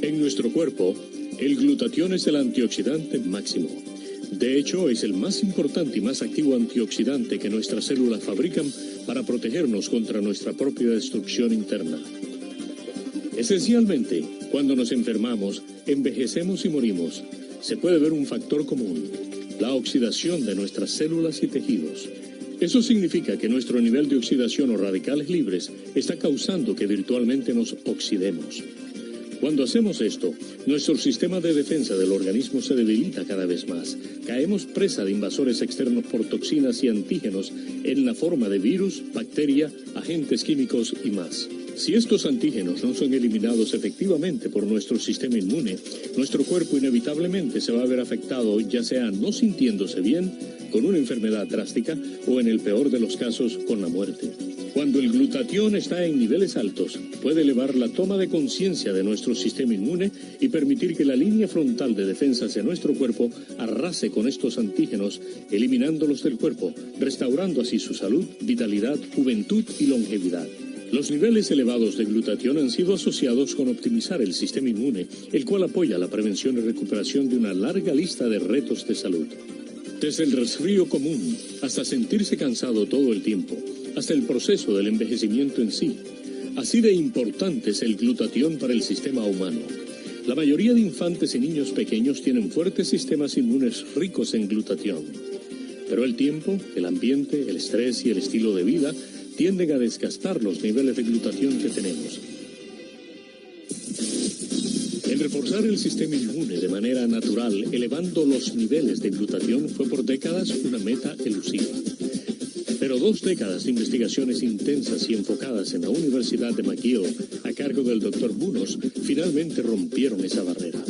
En nuestro cuerpo, el glutatión es el antioxidante máximo. De hecho, es el más importante y más activo antioxidante que nuestras células fabrican para protegernos contra nuestra propia destrucción interna. Esencialmente, cuando nos enfermamos, envejecemos y morimos, se puede ver un factor común: la oxidación de nuestras células y tejidos. Eso significa que nuestro nivel de oxidación o radicales libres está causando que virtualmente nos oxidemos. Cuando hacemos esto, nuestro sistema de defensa del organismo se debilita cada vez más. Caemos presa de invasores externos por toxinas y antígenos en la forma de virus, bacteria, agentes químicos y más. Si estos antígenos no son eliminados efectivamente por nuestro sistema inmune, nuestro cuerpo inevitablemente se va a ver afectado, ya sea no sintiéndose bien, con una enfermedad drástica o, en el peor de los casos, con la muerte. Cuando el glutatión está en niveles altos, puede elevar la toma de conciencia de nuestro sistema inmune y permitir que la línea frontal de defensas de nuestro cuerpo arrase con estos antígenos, eliminándolos del cuerpo, restaurando así su salud, vitalidad, juventud y longevidad. Los niveles elevados de glutatión han sido asociados con optimizar el sistema inmune, el cual apoya la prevención y recuperación de una larga lista de retos de salud. Desde el resfrío común hasta sentirse cansado todo el tiempo, hasta el proceso del envejecimiento en sí. Así de importante es el glutatión para el sistema humano. La mayoría de infantes y niños pequeños tienen fuertes sistemas inmunes ricos en glutatión. Pero el tiempo, el ambiente, el estrés y el estilo de vida tienden a desgastar los niveles de glutatión que tenemos. El reforzar el sistema inmune de manera natural, elevando los niveles de glutatión, fue por décadas una meta elusiva. Pero 2 décadas de investigaciones intensas y enfocadas en la Universidad de McGill, a cargo del Dr. Bunos, finalmente rompieron esa barrera.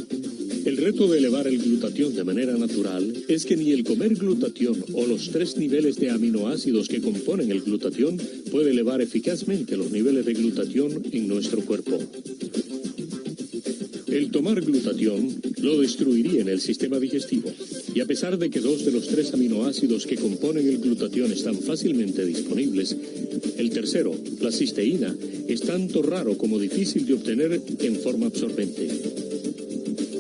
El reto de elevar el glutatión de manera natural es que ni el comer glutatión o los 3 niveles de aminoácidos que componen el glutatión puede elevar eficazmente los niveles de glutatión en nuestro cuerpo. El tomar glutatión lo destruiría en el sistema digestivo, y a pesar de que 2 de los 3 aminoácidos que componen el glutatión están fácilmente disponibles, el tercero, la cisteína, es tanto raro como difícil de obtener en forma absorbente.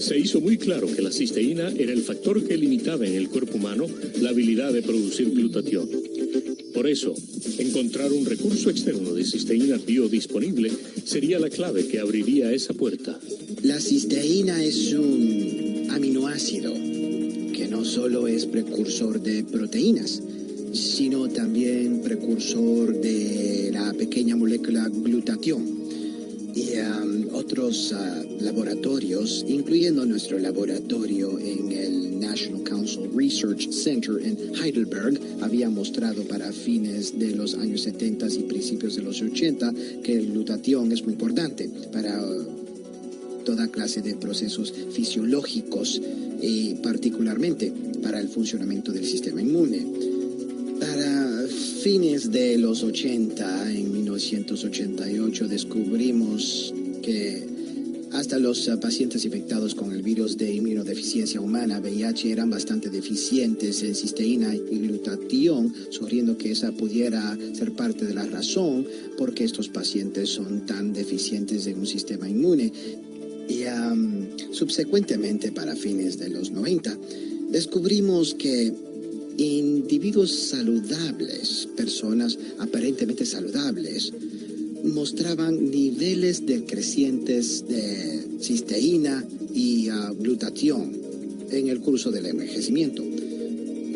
Se hizo muy claro que la cisteína era el factor que limitaba en el cuerpo humano la habilidad de producir glutatión. Por eso, encontrar un recurso externo de cisteína biodisponible sería la clave que abriría esa puerta. La cisteína es un aminoácido que no solo es precursor de proteínas, sino también precursor de la pequeña molécula glutatión. Y otros laboratorios, incluyendo nuestro laboratorio en el National Council Research Center en Heidelberg, habían mostrado para fines de los años 70 y principios de los 80 que el glutatión es muy importante para toda clase de procesos fisiológicos y particularmente para el funcionamiento del sistema inmune. Para fines de los 80, en 1988, descubrimos que hasta los pacientes infectados con el virus de inmunodeficiencia humana, VIH, eran bastante deficientes en cisteína y glutatión, sugiriendo que esa pudiera ser parte de la razón por qué estos pacientes son tan deficientes en un sistema inmune. Y subsecuentemente, para fines de los 90, descubrimos que individuos saludables, personas aparentemente saludables, mostraban niveles decrecientes de cisteína y glutatión en el curso del envejecimiento,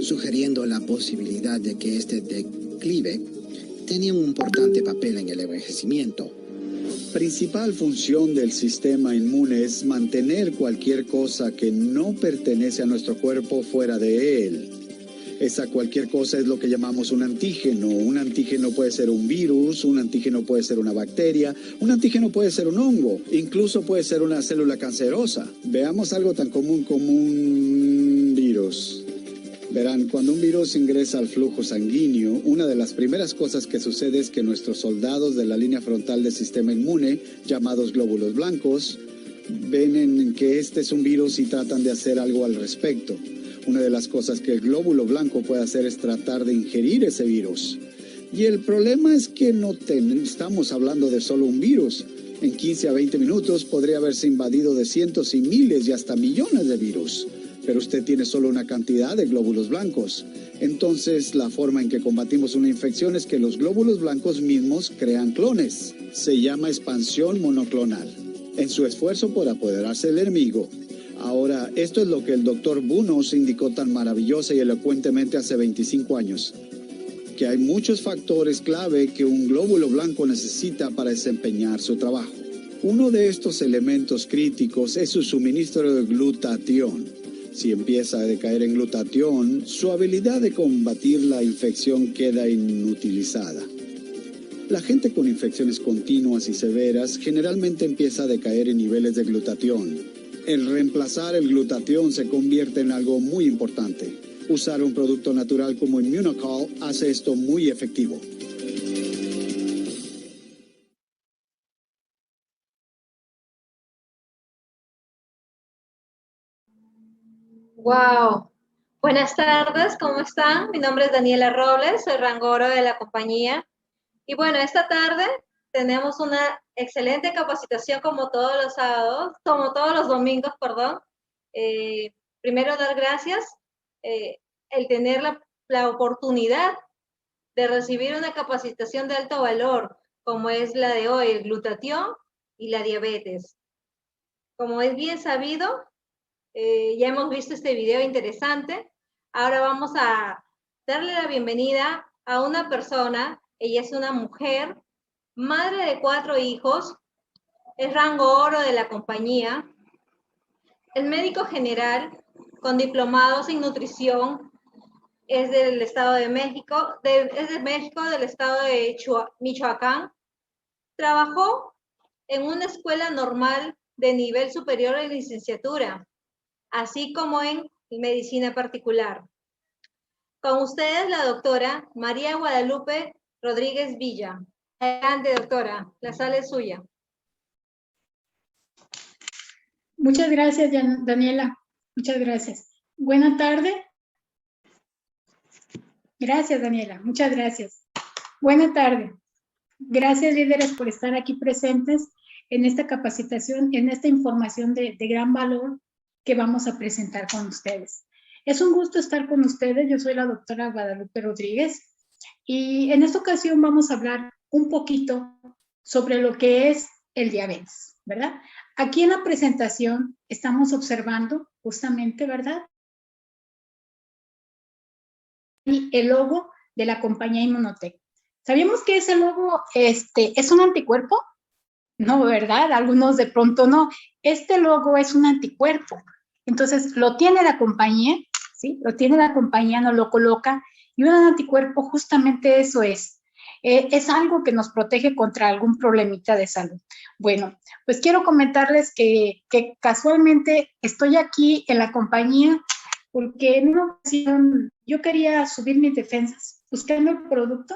sugiriendo la posibilidad de que este declive tenía un importante papel en el envejecimiento. Principal función del sistema inmune es mantener cualquier cosa que no pertenece a nuestro cuerpo fuera de él. Esa cualquier cosa es lo que llamamos un antígeno. Un antígeno puede ser un virus, un antígeno puede ser una bacteria, un antígeno puede ser un hongo, incluso puede ser una célula cancerosa. Veamos algo tan común como un virus. Verán, cuando un virus ingresa al flujo sanguíneo, una de las primeras cosas que sucede es que nuestros soldados de la línea frontal del sistema inmune, llamados glóbulos blancos, ven en que este es un virus y tratan de hacer algo al respecto. Una de las cosas que el glóbulo blanco puede hacer es tratar de ingerir ese virus. Y el problema es que no estamos hablando de solo un virus. En 15 a 20 minutos podría haberse invadido de cientos y miles y hasta millones de virus. Pero usted tiene solo una cantidad de glóbulos blancos. Entonces, la forma en que combatimos una infección es que los glóbulos blancos mismos crean clones. Se llama expansión monoclonal, en su esfuerzo por apoderarse del enemigo. Ahora, esto es lo que el Dr. Bunos indicó tan maravillosa y elocuentemente hace 25 años. Que hay muchos factores clave que un glóbulo blanco necesita para desempeñar su trabajo. Uno de estos elementos críticos es su suministro de glutatión. Si empieza a decaer en glutatión, su habilidad de combatir la infección queda inutilizada. La gente con infecciones continuas y severas generalmente empieza a decaer en niveles de glutatión. El reemplazar el glutatión se convierte en algo muy importante. Usar un producto natural como Immunocal hace esto muy efectivo. Wow. Buenas tardes, ¿cómo están? Mi nombre es Daniela Robles, soy rangoro de la compañía. Y bueno, esta tarde tenemos una excelente capacitación como todos los sábados, como todos los domingos, perdón. Primero dar gracias, el tener la oportunidad de recibir una capacitación de alto valor, como es la de hoy, el glutatión y la diabetes. Como es bien sabido, ya hemos visto este video interesante. Ahora vamos a darle la bienvenida a una persona. Ella es una mujer, madre de 4 hijos, es rango oro de la compañía, es médico general con diplomados en nutrición, es del Estado de México, es de México, del Estado de Michoacán. Trabajó en una escuela normal de nivel superior de licenciatura, así como en medicina particular. Con ustedes la doctora María Guadalupe Rodríguez Villa. Adelante, doctora, la sala es suya. Muchas gracias, Daniela. Muchas gracias. Buena tarde. Gracias, Daniela. Muchas gracias. Buena tarde. Gracias, líderes, por estar aquí presentes en esta capacitación, en esta información de gran valor que vamos a presentar con ustedes. Es un gusto estar con ustedes. Yo soy la doctora Guadalupe Rodríguez y en esta ocasión vamos a hablar un poquito sobre lo que es el diabetes, ¿verdad? Aquí en la presentación estamos observando justamente, ¿verdad? El logo de la compañía Immunotec. ¿Sabíamos que ese logo es un anticuerpo? No, ¿verdad? Algunos de pronto no. Este logo es un anticuerpo. Entonces, lo tiene la compañía, ¿sí? Lo tiene la compañía, nos lo coloca. Y un anticuerpo justamente eso es. Es algo que nos protege contra algún problemita de salud. Bueno, pues quiero comentarles que casualmente estoy aquí en la compañía porque en una ocasión yo quería subir mis defensas buscando el producto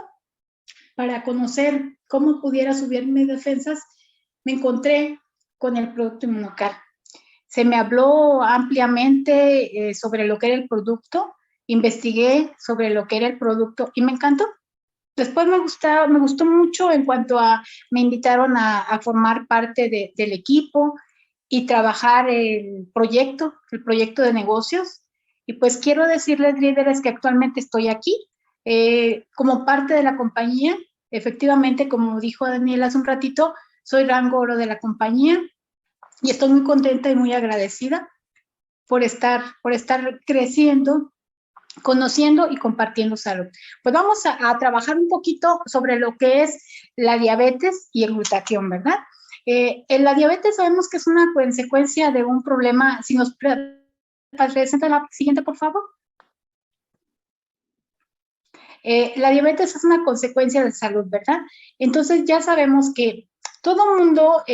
para conocer cómo pudiera subir mis defensas. Me encontré con el producto Immunocal. Se me habló ampliamente sobre lo que era el producto, investigué sobre lo que era el producto y me encantó. Después me gustó mucho en cuanto a, me invitaron a formar parte del equipo y trabajar el proyecto de negocios. Y pues quiero decirles, líderes, que actualmente estoy aquí como parte de la compañía. Efectivamente, como dijo Daniela hace un ratito, soy rango oro de la compañía y estoy muy contenta y muy agradecida por estar creciendo, conociendo y compartiendo salud. Pues vamos a trabajar un poquito sobre lo que es la diabetes y el glutatión, ¿verdad? En la diabetes sabemos que es una consecuencia de un problema. Si nos presenta la siguiente, por favor. La diabetes es una consecuencia de salud, ¿verdad? Entonces ya sabemos que todo mundo,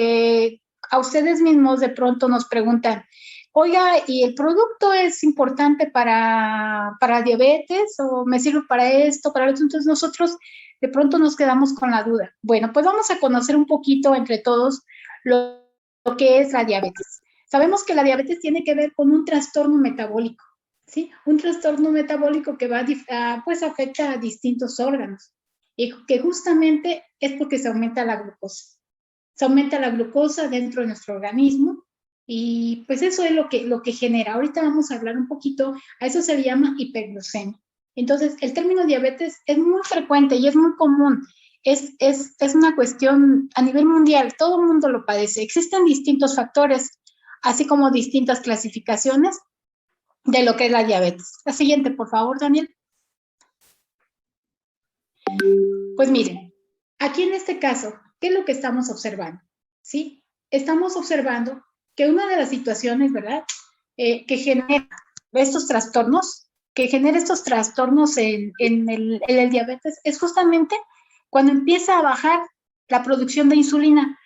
a ustedes mismos de pronto nos preguntan, oiga, ¿y el producto es importante para diabetes o me sirve para esto, para esto? Entonces nosotros de pronto nos quedamos con la duda. Bueno, pues vamos a conocer un poquito entre todos lo que es la diabetes. Sabemos que la diabetes tiene que ver con un trastorno metabólico, ¿sí? Un trastorno metabólico que pues afecta a distintos órganos y que justamente es porque se aumenta la glucosa, se aumenta la glucosa dentro de nuestro organismo y pues eso es lo que genera. Ahorita vamos a hablar un poquito, a eso se le llama hiperglucemia. Entonces, el término diabetes es muy frecuente y es muy común. Es una cuestión a nivel mundial, todo el mundo lo padece. Existen distintos factores, así como distintas clasificaciones de lo que es la diabetes. La siguiente, por favor, Daniel. Pues miren, aquí en este caso, ¿qué es lo que estamos observando? ¿Sí? Estamos observando que una de las situaciones, ¿verdad?, que genera estos trastornos, en el diabetes, es justamente cuando empieza a bajar la producción de insulina.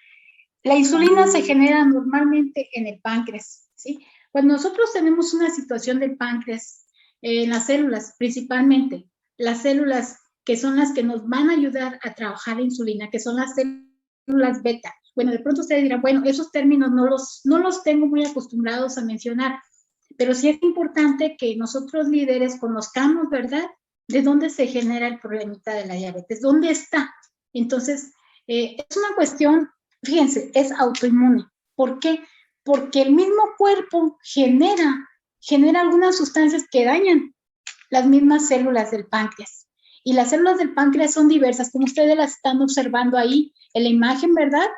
La insulina se genera normalmente en el páncreas, ¿sí? Cuando nosotros tenemos una situación del páncreas, en las células, principalmente, las células que son las que nos van a ayudar a trabajar la insulina, que son las células beta. Bueno, de pronto ustedes dirán, bueno, esos términos no los tengo muy acostumbrados a mencionar, pero sí es importante que nosotros líderes conozcamos, ¿verdad?, de dónde se genera el problemita de la diabetes, dónde está. Entonces, es una cuestión, fíjense, es autoinmune. ¿Por qué? Porque el mismo cuerpo genera algunas sustancias que dañan las mismas células del páncreas. Y las células del páncreas son diversas, como ustedes las están observando ahí en la imagen, ¿verdad?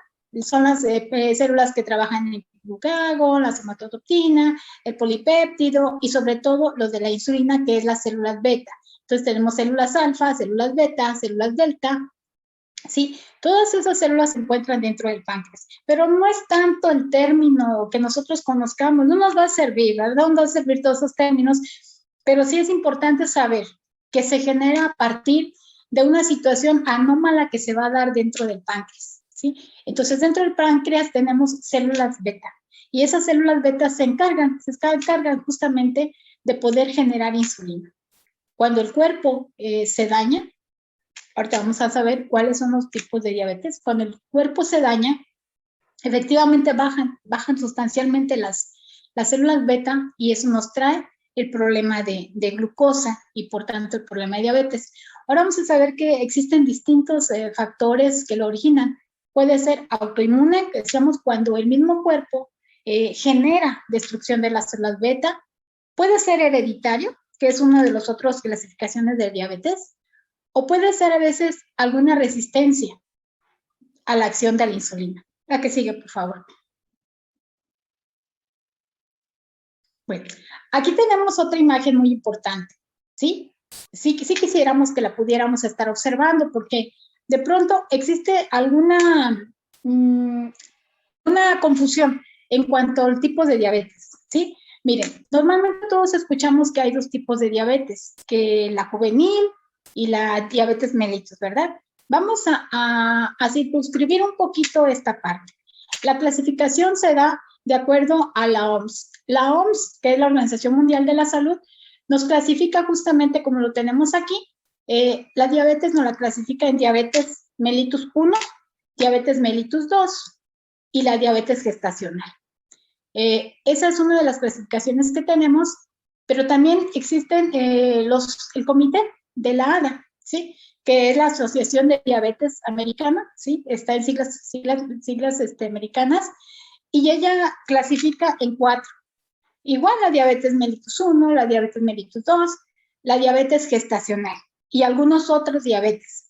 Son las células que trabajan en el glucagón, la somatostatina, el polipéptido y sobre todo los de la insulina, que es las células beta. Entonces tenemos células alfa, células beta, células delta, ¿sí? Todas esas células se encuentran dentro del páncreas, pero no es tanto el término que nosotros conozcamos, no nos va a servir, ¿verdad? No nos va a servir todos esos términos, pero sí es importante saber que se genera a partir de una situación anómala que se va a dar dentro del páncreas, ¿sí? Entonces, dentro del páncreas tenemos células beta, y esas células beta se encargan justamente de poder generar insulina. Cuando el cuerpo se daña, ahorita vamos a saber cuáles son los tipos de diabetes. Cuando el cuerpo se daña, efectivamente bajan sustancialmente las células beta y eso nos trae el problema de glucosa y por tanto el problema de diabetes. Ahora vamos a saber que existen distintos factores que lo originan. Puede ser autoinmune, que decíamos cuando el mismo cuerpo genera destrucción de las células beta. Puede ser hereditario, que es una de las otras clasificaciones de diabetes. O puede ser a veces alguna resistencia a la acción de la insulina. La que sigue, por favor. Bueno, aquí tenemos otra imagen muy importante, ¿sí? Sí quisiéramos que la pudiéramos estar observando porque de pronto existe alguna una confusión en cuanto al tipo de diabetes, ¿sí? Miren, normalmente todos escuchamos que hay dos tipos de diabetes, que la juvenil y la diabetes mellitus, ¿verdad? Vamos a circunscribir un poquito esta parte. La clasificación se da de acuerdo a la OMS. La OMS, que es la Organización Mundial de la Salud, nos clasifica justamente como lo tenemos aquí. La diabetes nos la clasifica en diabetes mellitus 1, diabetes mellitus 2 y la diabetes gestacional. Esa es una de las clasificaciones que tenemos, pero también existen el comité de la ADA, ¿sí?, que es la Asociación de Diabetes Americana, ¿sí?, está en siglas americanas, y ella clasifica en 4. Igual la diabetes mellitus 1, la diabetes mellitus 2, la diabetes gestacional y algunos otros diabetes.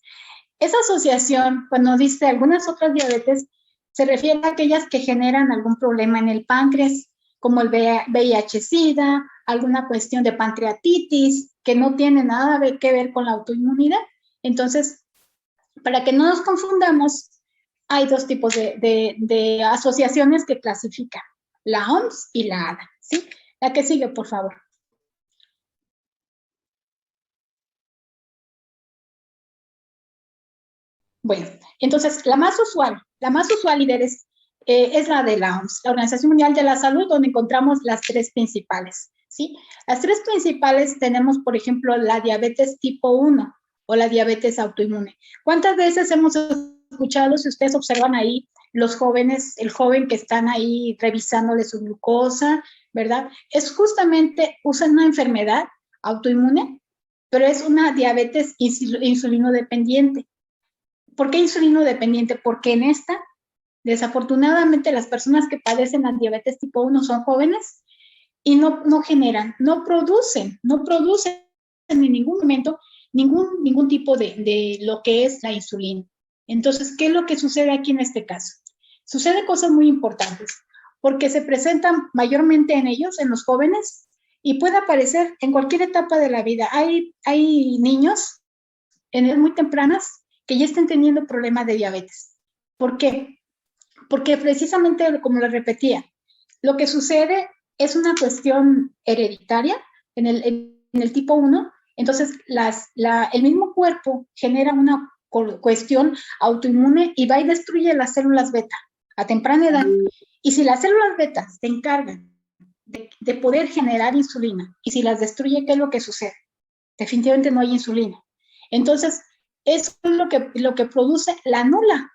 Esa asociación, cuando dice algunas otras diabetes, se refiere a aquellas que generan algún problema en el páncreas, como el VIH-Sida, alguna cuestión de pancreatitis, que no tiene nada que ver con la autoinmunidad. Entonces, para que no nos confundamos, hay dos tipos de asociaciones que clasifican, la OMS y la ADA, ¿sí? La que sigue, por favor. Bueno, entonces, la más usual, líderes, es la de la OMS, la Organización Mundial de la Salud, donde encontramos las 3 principales, ¿sí? Las 3 principales tenemos, por ejemplo, la diabetes tipo 1 o la diabetes autoinmune. ¿Cuántas veces hemos escuchado, si ustedes observan ahí, los jóvenes, el joven que están ahí revisándole su glucosa, ¿verdad? Es justamente, usan una enfermedad autoinmune, pero es una diabetes insulinodependiente. ¿Por qué insulinodependiente? Porque en esta Desafortunadamente, las personas que padecen la diabetes tipo 1 son jóvenes y no generan, no producen en ningún momento ningún tipo de lo que es la insulina. Entonces, ¿qué es lo que sucede aquí en este caso? Sucede cosas muy importantes, porque se presentan mayormente en ellos, en los jóvenes, y puede aparecer en cualquier etapa de la vida. Hay niños en edades muy tempranas que ya están teniendo problemas de diabetes. ¿Por qué? Porque precisamente, como les repetía, lo que sucede es una cuestión hereditaria en el tipo 1, entonces el mismo cuerpo genera una cuestión autoinmune y va y destruye las células beta a temprana edad. Y si las células beta se encargan de poder generar insulina, y si las destruye, ¿qué es lo que sucede? Definitivamente no hay insulina. Entonces, eso es lo que produce la nula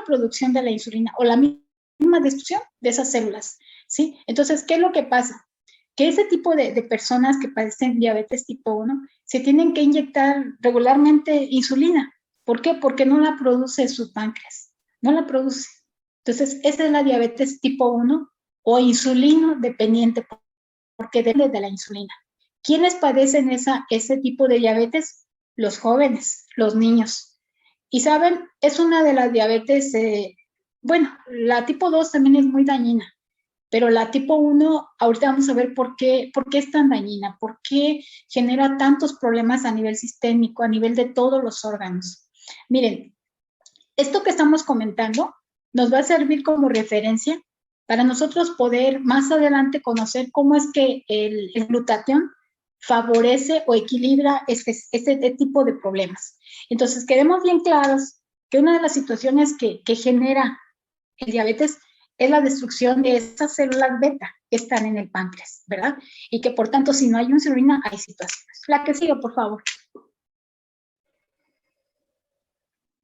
producción de la insulina o la misma destrucción de esas células, ¿sí? Entonces, ¿qué es lo que pasa? Que ese tipo de personas que padecen diabetes tipo 1 se tienen que inyectar regularmente insulina. ¿Por qué? Porque no la produce su páncreas, no la produce. Entonces, esa es la diabetes tipo 1 o insulino dependiente, porque depende de la insulina. ¿Quiénes padecen ese tipo de diabetes? Los jóvenes, los niños. Y saben, es una de las diabetes, bueno, la tipo 2 también es muy dañina, pero la tipo 1, ahorita vamos a ver por qué es tan dañina, por qué genera tantos problemas a nivel sistémico, a nivel de todos los órganos. Miren, esto que estamos comentando nos va a servir como referencia para nosotros poder más adelante conocer cómo es que el glutatión favorece o equilibra este tipo de problemas. Entonces, quedemos bien claros que una de las situaciones que genera el diabetes es la destrucción de esas células beta que están en el páncreas, ¿verdad? Y que por tanto, si no hay insulina, hay situaciones. La que sigue, por favor.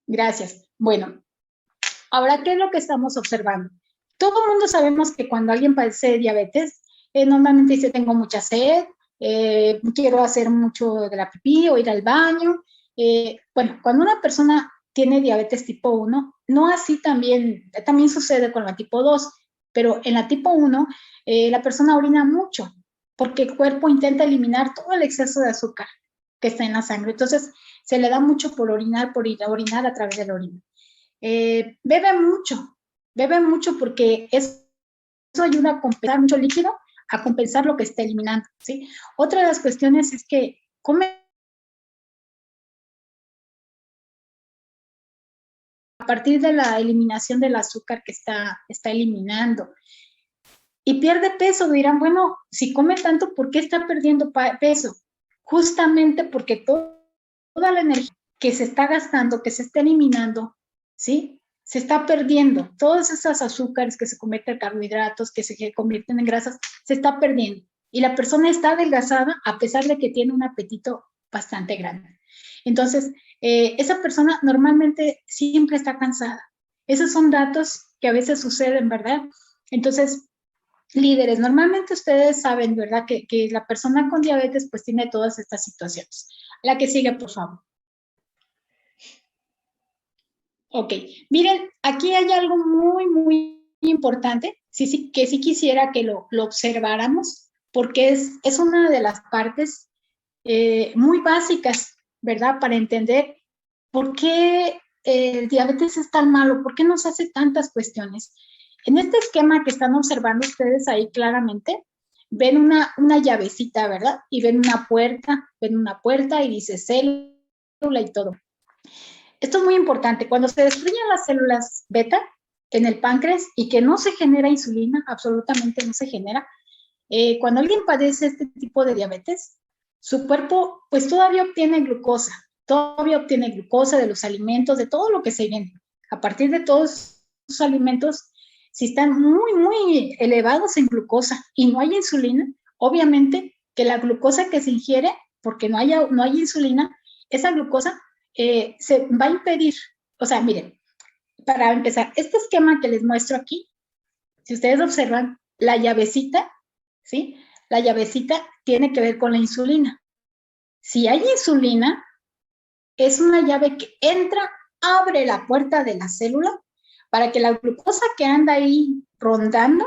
Gracias. Bueno, ahora, ¿qué es lo que estamos observando? Todo el mundo sabemos que cuando alguien padece de diabetes, normalmente dice, tengo mucha sed, quiero hacer mucho de la pipí o ir al baño. Bueno, cuando una persona tiene diabetes tipo 1, no así también sucede con la tipo 2, pero en la tipo 1 la persona orina mucho porque el cuerpo intenta eliminar todo el exceso de azúcar que está en la sangre. Entonces, se le da mucho por orinar a través de la orina. Bebe mucho porque eso ayuda a compensar mucho líquido, a compensar lo que está eliminando, ¿sí? Otra de las cuestiones es que come a partir de la eliminación del azúcar que está eliminando. Y pierde peso. Dirán, bueno, si come tanto, ¿por qué está perdiendo peso? Justamente porque toda la energía que se está gastando, que se está eliminando, ¿sí? Se está perdiendo. Todas esas azúcares que se convierten en carbohidratos, que se convierten en grasas, se está perdiendo. Y la persona está adelgazada a pesar de que tiene un apetito bastante grande. Entonces, esa persona normalmente siempre está cansada. Esos son datos que a veces suceden, ¿verdad? Entonces, líderes, normalmente ustedes saben, ¿verdad? Que la persona con diabetes pues tiene todas estas situaciones. La que sigue, por favor. Ok, miren, aquí hay algo muy, muy importante, que sí quisiera que lo observáramos, porque es una de las partes muy básicas, ¿verdad? Para entender por qué el diabetes es tan malo, por qué nos hace tantas cuestiones. En este esquema que están observando ustedes ahí claramente, ven una llavecita, ¿verdad? Y ven una puerta y dice célula y todo. Esto es muy importante. Cuando se destruyen las células beta en el páncreas y que no se genera insulina, absolutamente no se genera, cuando alguien padece este tipo de diabetes, su cuerpo pues todavía obtiene glucosa de los alimentos, de todo lo que se viene. A partir de todos los alimentos, si están muy, muy elevados en glucosa y no hay insulina, obviamente que la glucosa que se ingiere, porque no hay insulina, esa glucosa se va a impedir. O sea, miren, para empezar, este esquema que les muestro aquí, si ustedes observan, la llavecita, ¿sí? La llavecita tiene que ver con la insulina. Si hay insulina, es una llave que entra, abre la puerta de la célula para que la glucosa que anda ahí rondando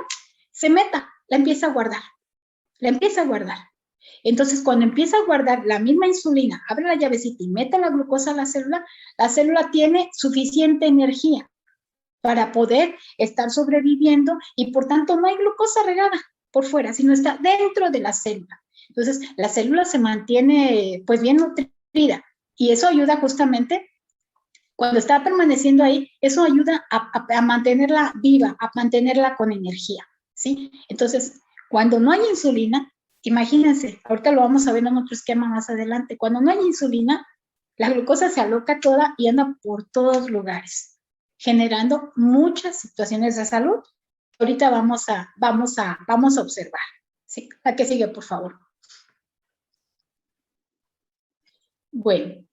se meta, la empieza a guardar, la empieza a guardar. Entonces, cuando empieza a guardar la misma insulina, abre la llavecita y mete la glucosa a la célula tiene suficiente energía para poder estar sobreviviendo y por tanto no hay glucosa regada por fuera, sino está dentro de la célula. Entonces, la célula se mantiene pues bien nutrida y eso ayuda justamente, cuando está permaneciendo ahí, eso ayuda a mantenerla viva, a mantenerla con energía, ¿sí? Entonces, cuando no hay insulina, imagínense, ahorita lo vamos a ver en otro esquema más adelante, cuando no hay insulina, la glucosa se aloca toda y anda por todos lugares, generando muchas situaciones de salud. Ahorita vamos a observar. ¿Sí? La que sigue, por favor. Bueno,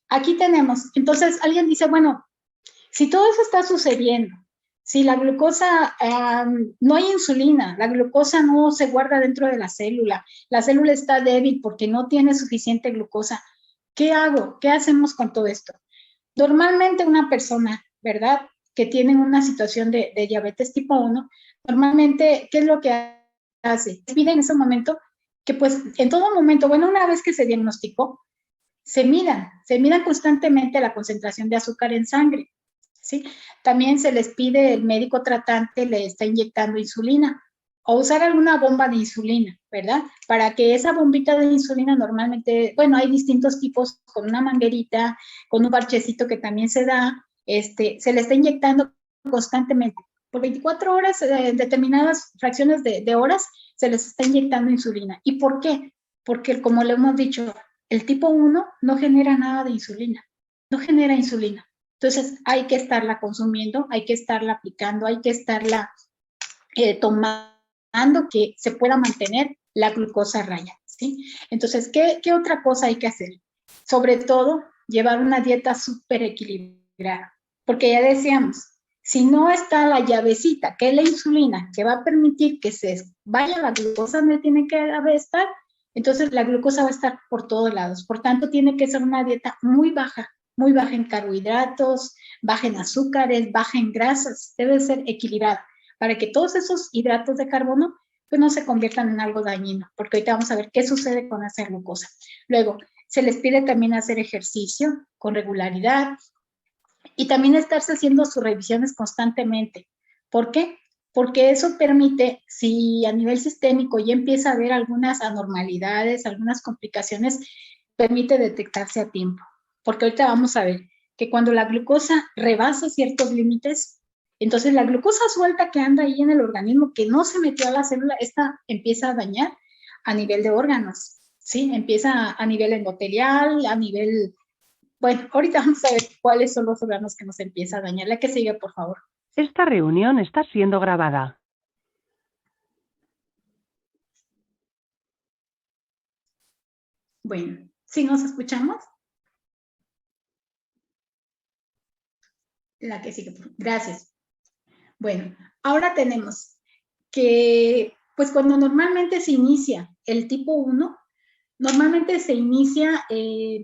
aquí tenemos, entonces alguien dice, bueno, si todo eso está sucediendo, si la glucosa, no hay insulina, la glucosa no se guarda dentro de la célula está débil porque no tiene suficiente glucosa, ¿qué hago? ¿Qué hacemos con todo esto? Normalmente una persona, ¿verdad?, que tiene una situación de diabetes tipo 1, normalmente, ¿qué es lo que hace? Pide en ese momento que pues en todo momento, bueno, una vez que se diagnosticó, se midan constantemente la concentración de azúcar en sangre, ¿sí? También se les pide, el médico tratante le está inyectando insulina o usar alguna bomba de insulina, ¿verdad? Para que esa bombita de insulina normalmente, bueno, hay distintos tipos, con una manguerita, con un parchecito que también se da, se le está inyectando constantemente. Por 24 horas, en determinadas fracciones de horas, se les está inyectando insulina. ¿Y por qué? Porque, como le hemos dicho, el tipo 1 no genera nada de insulina, no genera insulina. Entonces, hay que estarla consumiendo, hay que estarla aplicando, hay que estarla tomando, que se pueda mantener la glucosa a raya, ¿sí? Entonces, ¿qué otra cosa hay que hacer? Sobre todo, llevar una dieta súper equilibrada, porque ya decíamos, si no está la llavecita, que es la insulina, que va a permitir que se vaya la glucosa donde tiene que estar, entonces la glucosa va a estar por todos lados. Por tanto, tiene que ser una dieta muy baja en carbohidratos, baja en azúcares, baja en grasas, debe ser equilibrada, para que todos esos hidratos de carbono pues no se conviertan en algo dañino, porque ahorita vamos a ver qué sucede con esa glucosa. Luego, se les pide también hacer ejercicio con regularidad y también estarse haciendo sus revisiones constantemente. ¿Por qué? Porque eso permite, si a nivel sistémico ya empieza a haber algunas anormalidades, algunas complicaciones, permite detectarse a tiempo. Porque ahorita vamos a ver que cuando la glucosa rebasa ciertos límites, entonces la glucosa suelta que anda ahí en el organismo, que no se metió a la célula, esta empieza a dañar a nivel de órganos, ¿sí? Empieza a nivel endotelial, a nivel... Bueno, ahorita vamos a ver cuáles son los órganos que nos empieza a dañar. La que sigue, por favor. Esta reunión está siendo grabada. Bueno, ¿sí nos escuchamos? La que sigue, gracias. Bueno, ahora tenemos que, pues cuando normalmente se inicia el tipo 1, normalmente se inicia,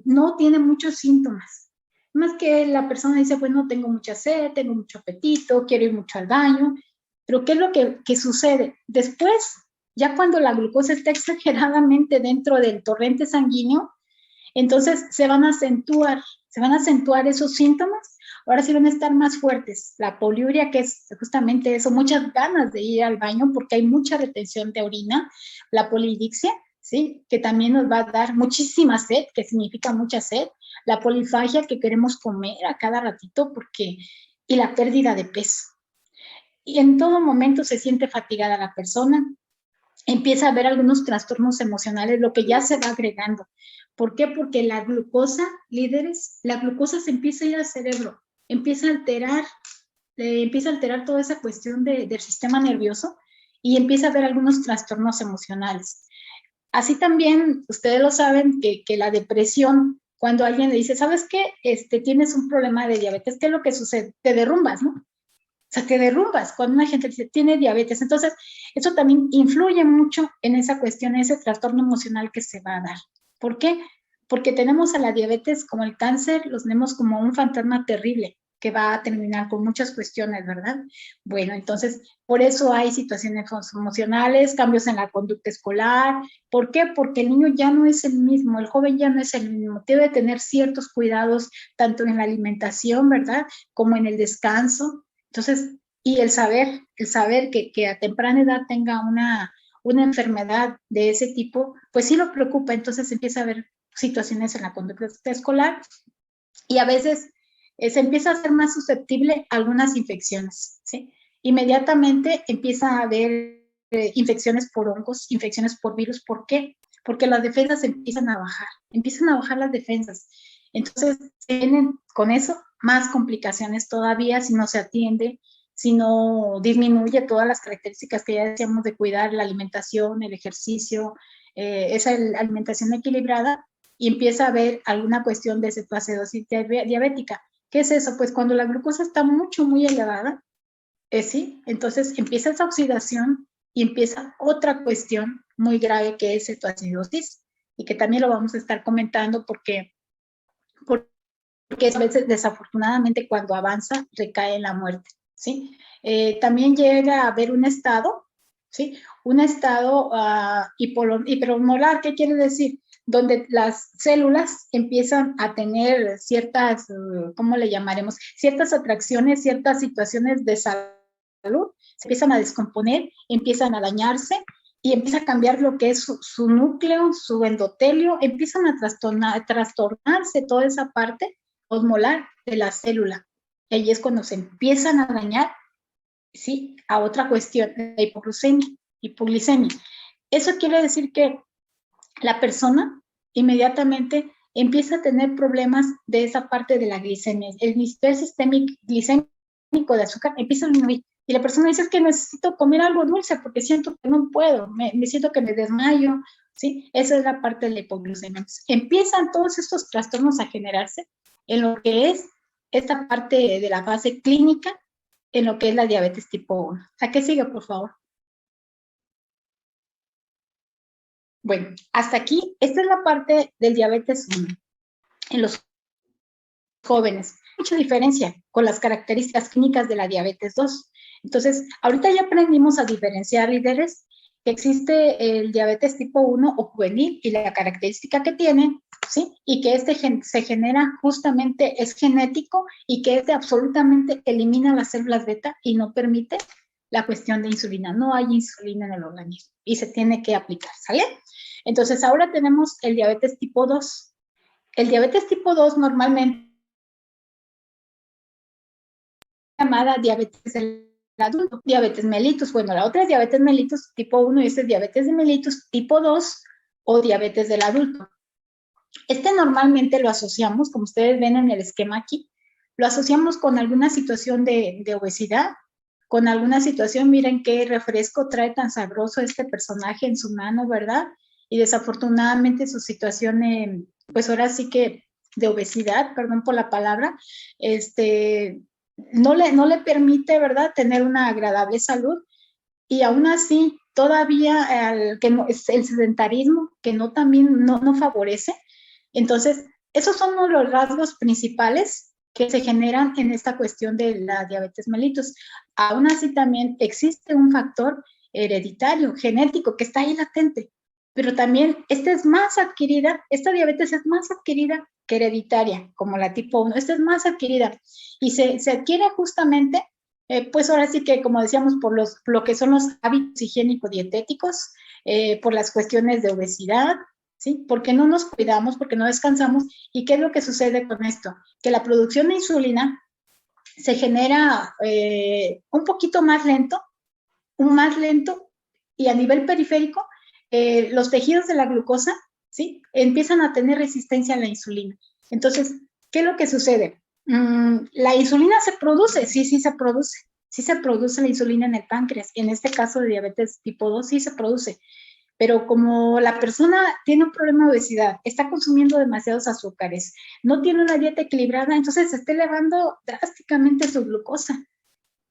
no tiene muchos síntomas. Más que la persona dice, bueno, tengo mucha sed, tengo mucho apetito, quiero ir mucho al baño. Pero ¿qué es lo que sucede? Después, ya cuando la glucosa está exageradamente dentro del torrente sanguíneo, entonces se van a acentuar esos síntomas. Ahora sí van a estar más fuertes. La poliuria, que es justamente eso, muchas ganas de ir al baño porque hay mucha retención de orina. La polidixia, ¿sí?, que también nos va a dar muchísima sed, que significa mucha sed. La polifagia, que queremos comer a cada ratito, y la pérdida de peso. Y en todo momento se siente fatigada la persona, empieza a haber algunos trastornos emocionales, lo que ya se va agregando. ¿Por qué? Porque la glucosa, líderes, la glucosa se empieza a ir al cerebro, empieza a alterar toda esa cuestión del sistema nervioso y empieza a haber algunos trastornos emocionales. Así también, ustedes lo saben, que la depresión, cuando alguien le dice, ¿sabes qué? Tienes un problema de diabetes, ¿qué es lo que sucede? Te derrumbas, ¿no? O sea, te derrumbas cuando una gente dice, tiene diabetes. Entonces, eso también influye mucho en esa cuestión, ese trastorno emocional que se va a dar. ¿Por qué? Porque tenemos a la diabetes como el cáncer, los tenemos como un fantasma terrible, que va a terminar con muchas cuestiones, ¿verdad? Bueno, entonces, por eso hay situaciones emocionales, cambios en la conducta escolar. ¿Por qué? Porque el niño ya no es el mismo, el joven ya no es el mismo. Debe tener ciertos cuidados, tanto en la alimentación, ¿verdad? Como en el descanso. Entonces, y el saber que a temprana edad tenga una enfermedad de ese tipo, pues sí lo preocupa. Entonces empieza a haber situaciones en la conducta escolar y a veces se empieza a ser más susceptible a algunas infecciones, ¿sí? Inmediatamente empieza a haber infecciones por hongos, infecciones por virus. ¿Por qué? Porque las defensas empiezan a bajar las defensas. Entonces, tienen con eso más complicaciones todavía si no se atiende, si no disminuye todas las características que ya decíamos de cuidar la alimentación, el ejercicio, esa alimentación equilibrada, y empieza a haber alguna cuestión de cetoacidosis diabética. ¿Qué es eso? Pues cuando la glucosa está muy elevada, ¿sí? Entonces empieza esa oxidación y empieza otra cuestión muy grave que es cetoacidosis, y que también lo vamos a estar comentando porque a veces desafortunadamente cuando avanza recae en la muerte, ¿sí? También llega a haber un estado, ¿sí? Un estado hiperosmolar. ¿Qué quiere decir? Donde las células empiezan a tener ciertas, ¿cómo le llamaremos? Ciertas atracciones, ciertas situaciones de salud, se empiezan a descomponer, empiezan a dañarse y empieza a cambiar lo que es su núcleo, su endotelio, empiezan a trastornarse toda esa parte osmolar de la célula. Y ahí es cuando se empiezan a dañar, ¿sí? A otra cuestión, la hipoglucemia. Eso quiere decir que la persona inmediatamente empieza a tener problemas de esa parte de la glicemia. El nivel sistémico glicémico de azúcar empieza a disminuir. Y la persona dice, es que necesito comer algo dulce porque siento que no puedo, me siento que me desmayo, ¿sí? Esa es la parte de la hipoglucemia. Entonces, empiezan todos estos trastornos a generarse en lo que es esta parte de la fase clínica, en lo que es la diabetes tipo 1. ¿A qué sigue, por favor? Bueno, hasta aquí, esta es la parte del diabetes 1 en los jóvenes. Mucha diferencia con las características clínicas de la diabetes 2. Entonces, ahorita ya aprendimos a diferenciar, líderes, que existe el diabetes tipo 1 o juvenil y la característica que tiene, ¿sí? Y que se genera justamente, es genético, y que absolutamente elimina las células beta y no permite la cuestión de insulina. No hay insulina en el organismo y se tiene que aplicar, ¿sale? Entonces, ahora tenemos el diabetes tipo 2. El diabetes tipo 2 normalmente llamada diabetes del adulto, diabetes mellitus. Bueno, la otra es diabetes mellitus tipo 1 y este es diabetes de mellitus tipo 2 o diabetes del adulto. Este normalmente lo asociamos, como ustedes ven en el esquema aquí, lo asociamos con alguna situación de obesidad, con alguna situación, miren qué refresco trae tan sabroso este personaje en su mano, ¿verdad? Y desafortunadamente su situación, pues ahora sí que de obesidad, perdón por la palabra, no le permite, ¿verdad?, tener una agradable salud, y aún así todavía el sedentarismo que también no favorece. Entonces, esos son los rasgos principales que se generan en esta cuestión de la diabetes mellitus. Aún así también existe un factor hereditario, genético, que está ahí latente, pero también esta diabetes es más adquirida que hereditaria, como la tipo 1. Esta es más adquirida y se adquiere justamente, pues ahora sí que, como decíamos, por lo que son los hábitos higiénico-dietéticos, por las cuestiones de obesidad, ¿sí? Porque no nos cuidamos, porque no descansamos. ¿Y qué es lo que sucede con esto? Que la producción de insulina se genera un poquito más lento, y a nivel periférico, los tejidos de la glucosa, ¿sí?, empiezan a tener resistencia a la insulina. Entonces, ¿qué es lo que sucede? La insulina se produce, sí se produce. Sí se produce la insulina en el páncreas. En este caso de diabetes tipo 2 sí se produce. Pero como la persona tiene un problema de obesidad, está consumiendo demasiados azúcares, no tiene una dieta equilibrada, entonces se está elevando drásticamente su glucosa.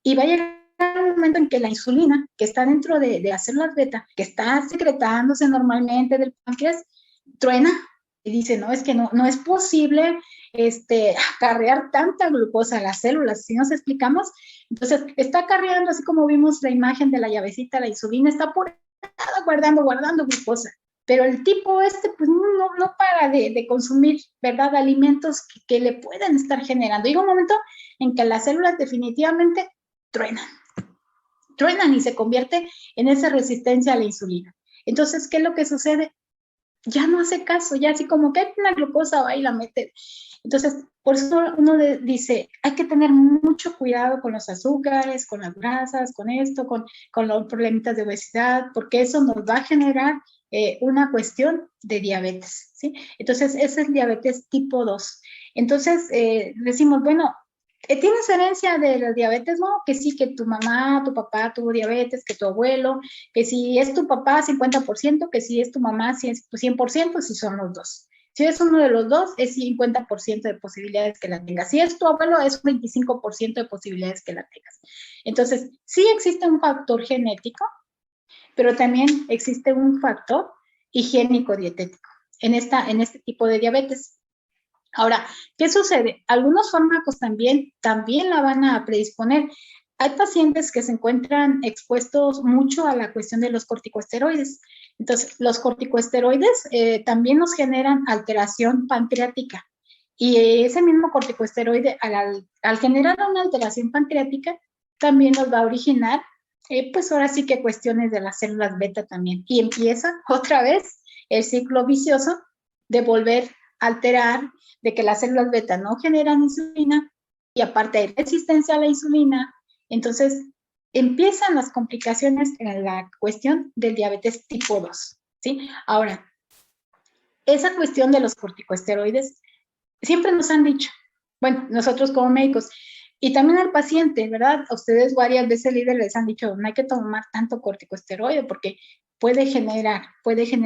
Y va a llegar un momento en que la insulina, que está dentro de las células beta, que está secretándose normalmente del páncreas, truena y dice, no, es que no es posible acarrear tanta glucosa a las células, si nos explicamos. Entonces, está acarreando, así como vimos la imagen de la llavecita, la insulina, está por guardando glucosa. Pero el tipo pues no para de consumir, ¿verdad? Alimentos que le pueden estar generando. Llega un momento en que las células definitivamente truenan y se convierte en esa resistencia a la insulina. Entonces, ¿qué es lo que sucede? Ya no hace caso, ya así como que hay una glucosa, va y la mete. Entonces, por eso uno dice, hay que tener mucho cuidado con los azúcares, con las grasas, con esto, con los problemitas de obesidad, porque eso nos va a generar una cuestión de diabetes, ¿sí? Entonces, ese es el diabetes tipo 2. Entonces, decimos, bueno, ¿tienes herencia de la diabetes? No, que sí, que tu mamá, tu papá tuvo diabetes, que tu abuelo, que si es tu papá 50%, que si es tu mamá 100%, si son los dos. Si es uno de los dos, es 50% de posibilidades que la tengas. Si es tu abuelo, es un 25% de posibilidades que la tengas. Entonces, sí existe un factor genético, pero también existe un factor higiénico-dietético en este tipo de diabetes. Ahora, ¿qué sucede? Algunos fármacos también la van a predisponer. Hay pacientes que se encuentran expuestos mucho a la cuestión de los corticosteroides. Entonces, los corticosteroides también nos generan alteración pancreática. Y ese mismo corticosteroide, al generar una alteración pancreática, también nos va a originar, pues ahora sí que cuestiones de las células beta también. Y empieza otra vez el ciclo vicioso de volver a alterar, de que las células beta no generan insulina y aparte hay resistencia a la insulina. Entonces, empiezan las complicaciones en la cuestión del diabetes tipo 2, ¿sí? Ahora, esa cuestión de los corticosteroides, siempre nos han dicho, bueno, nosotros como médicos, y también al paciente, ¿verdad? A ustedes varias veces líderes les han dicho, no hay que tomar tanto corticosteroide porque puede generar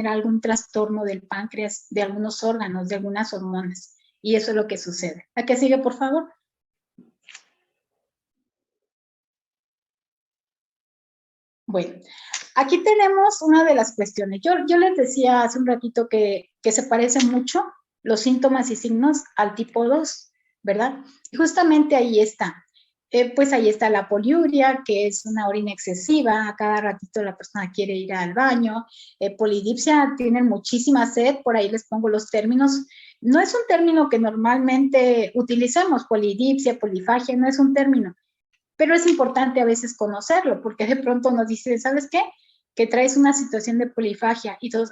algún trastorno del páncreas, de algunos órganos, de algunas hormonas. Y eso es lo que sucede. ¿A qué sigue, por favor? Bueno, aquí tenemos una de las cuestiones. Yo les decía hace un ratito que se parecen mucho los síntomas y signos al tipo 2, ¿verdad? Y justamente ahí está. Pues ahí está la poliuria, que es una orina excesiva, a cada ratito la persona quiere ir al baño. Polidipsia, tienen muchísima sed, por ahí les pongo los términos. No es un término que normalmente utilicemos, polidipsia, polifagia, no es un término, pero es importante a veces conocerlo, porque de pronto nos dicen, ¿sabes qué? Que traes una situación de polifagia, y todos,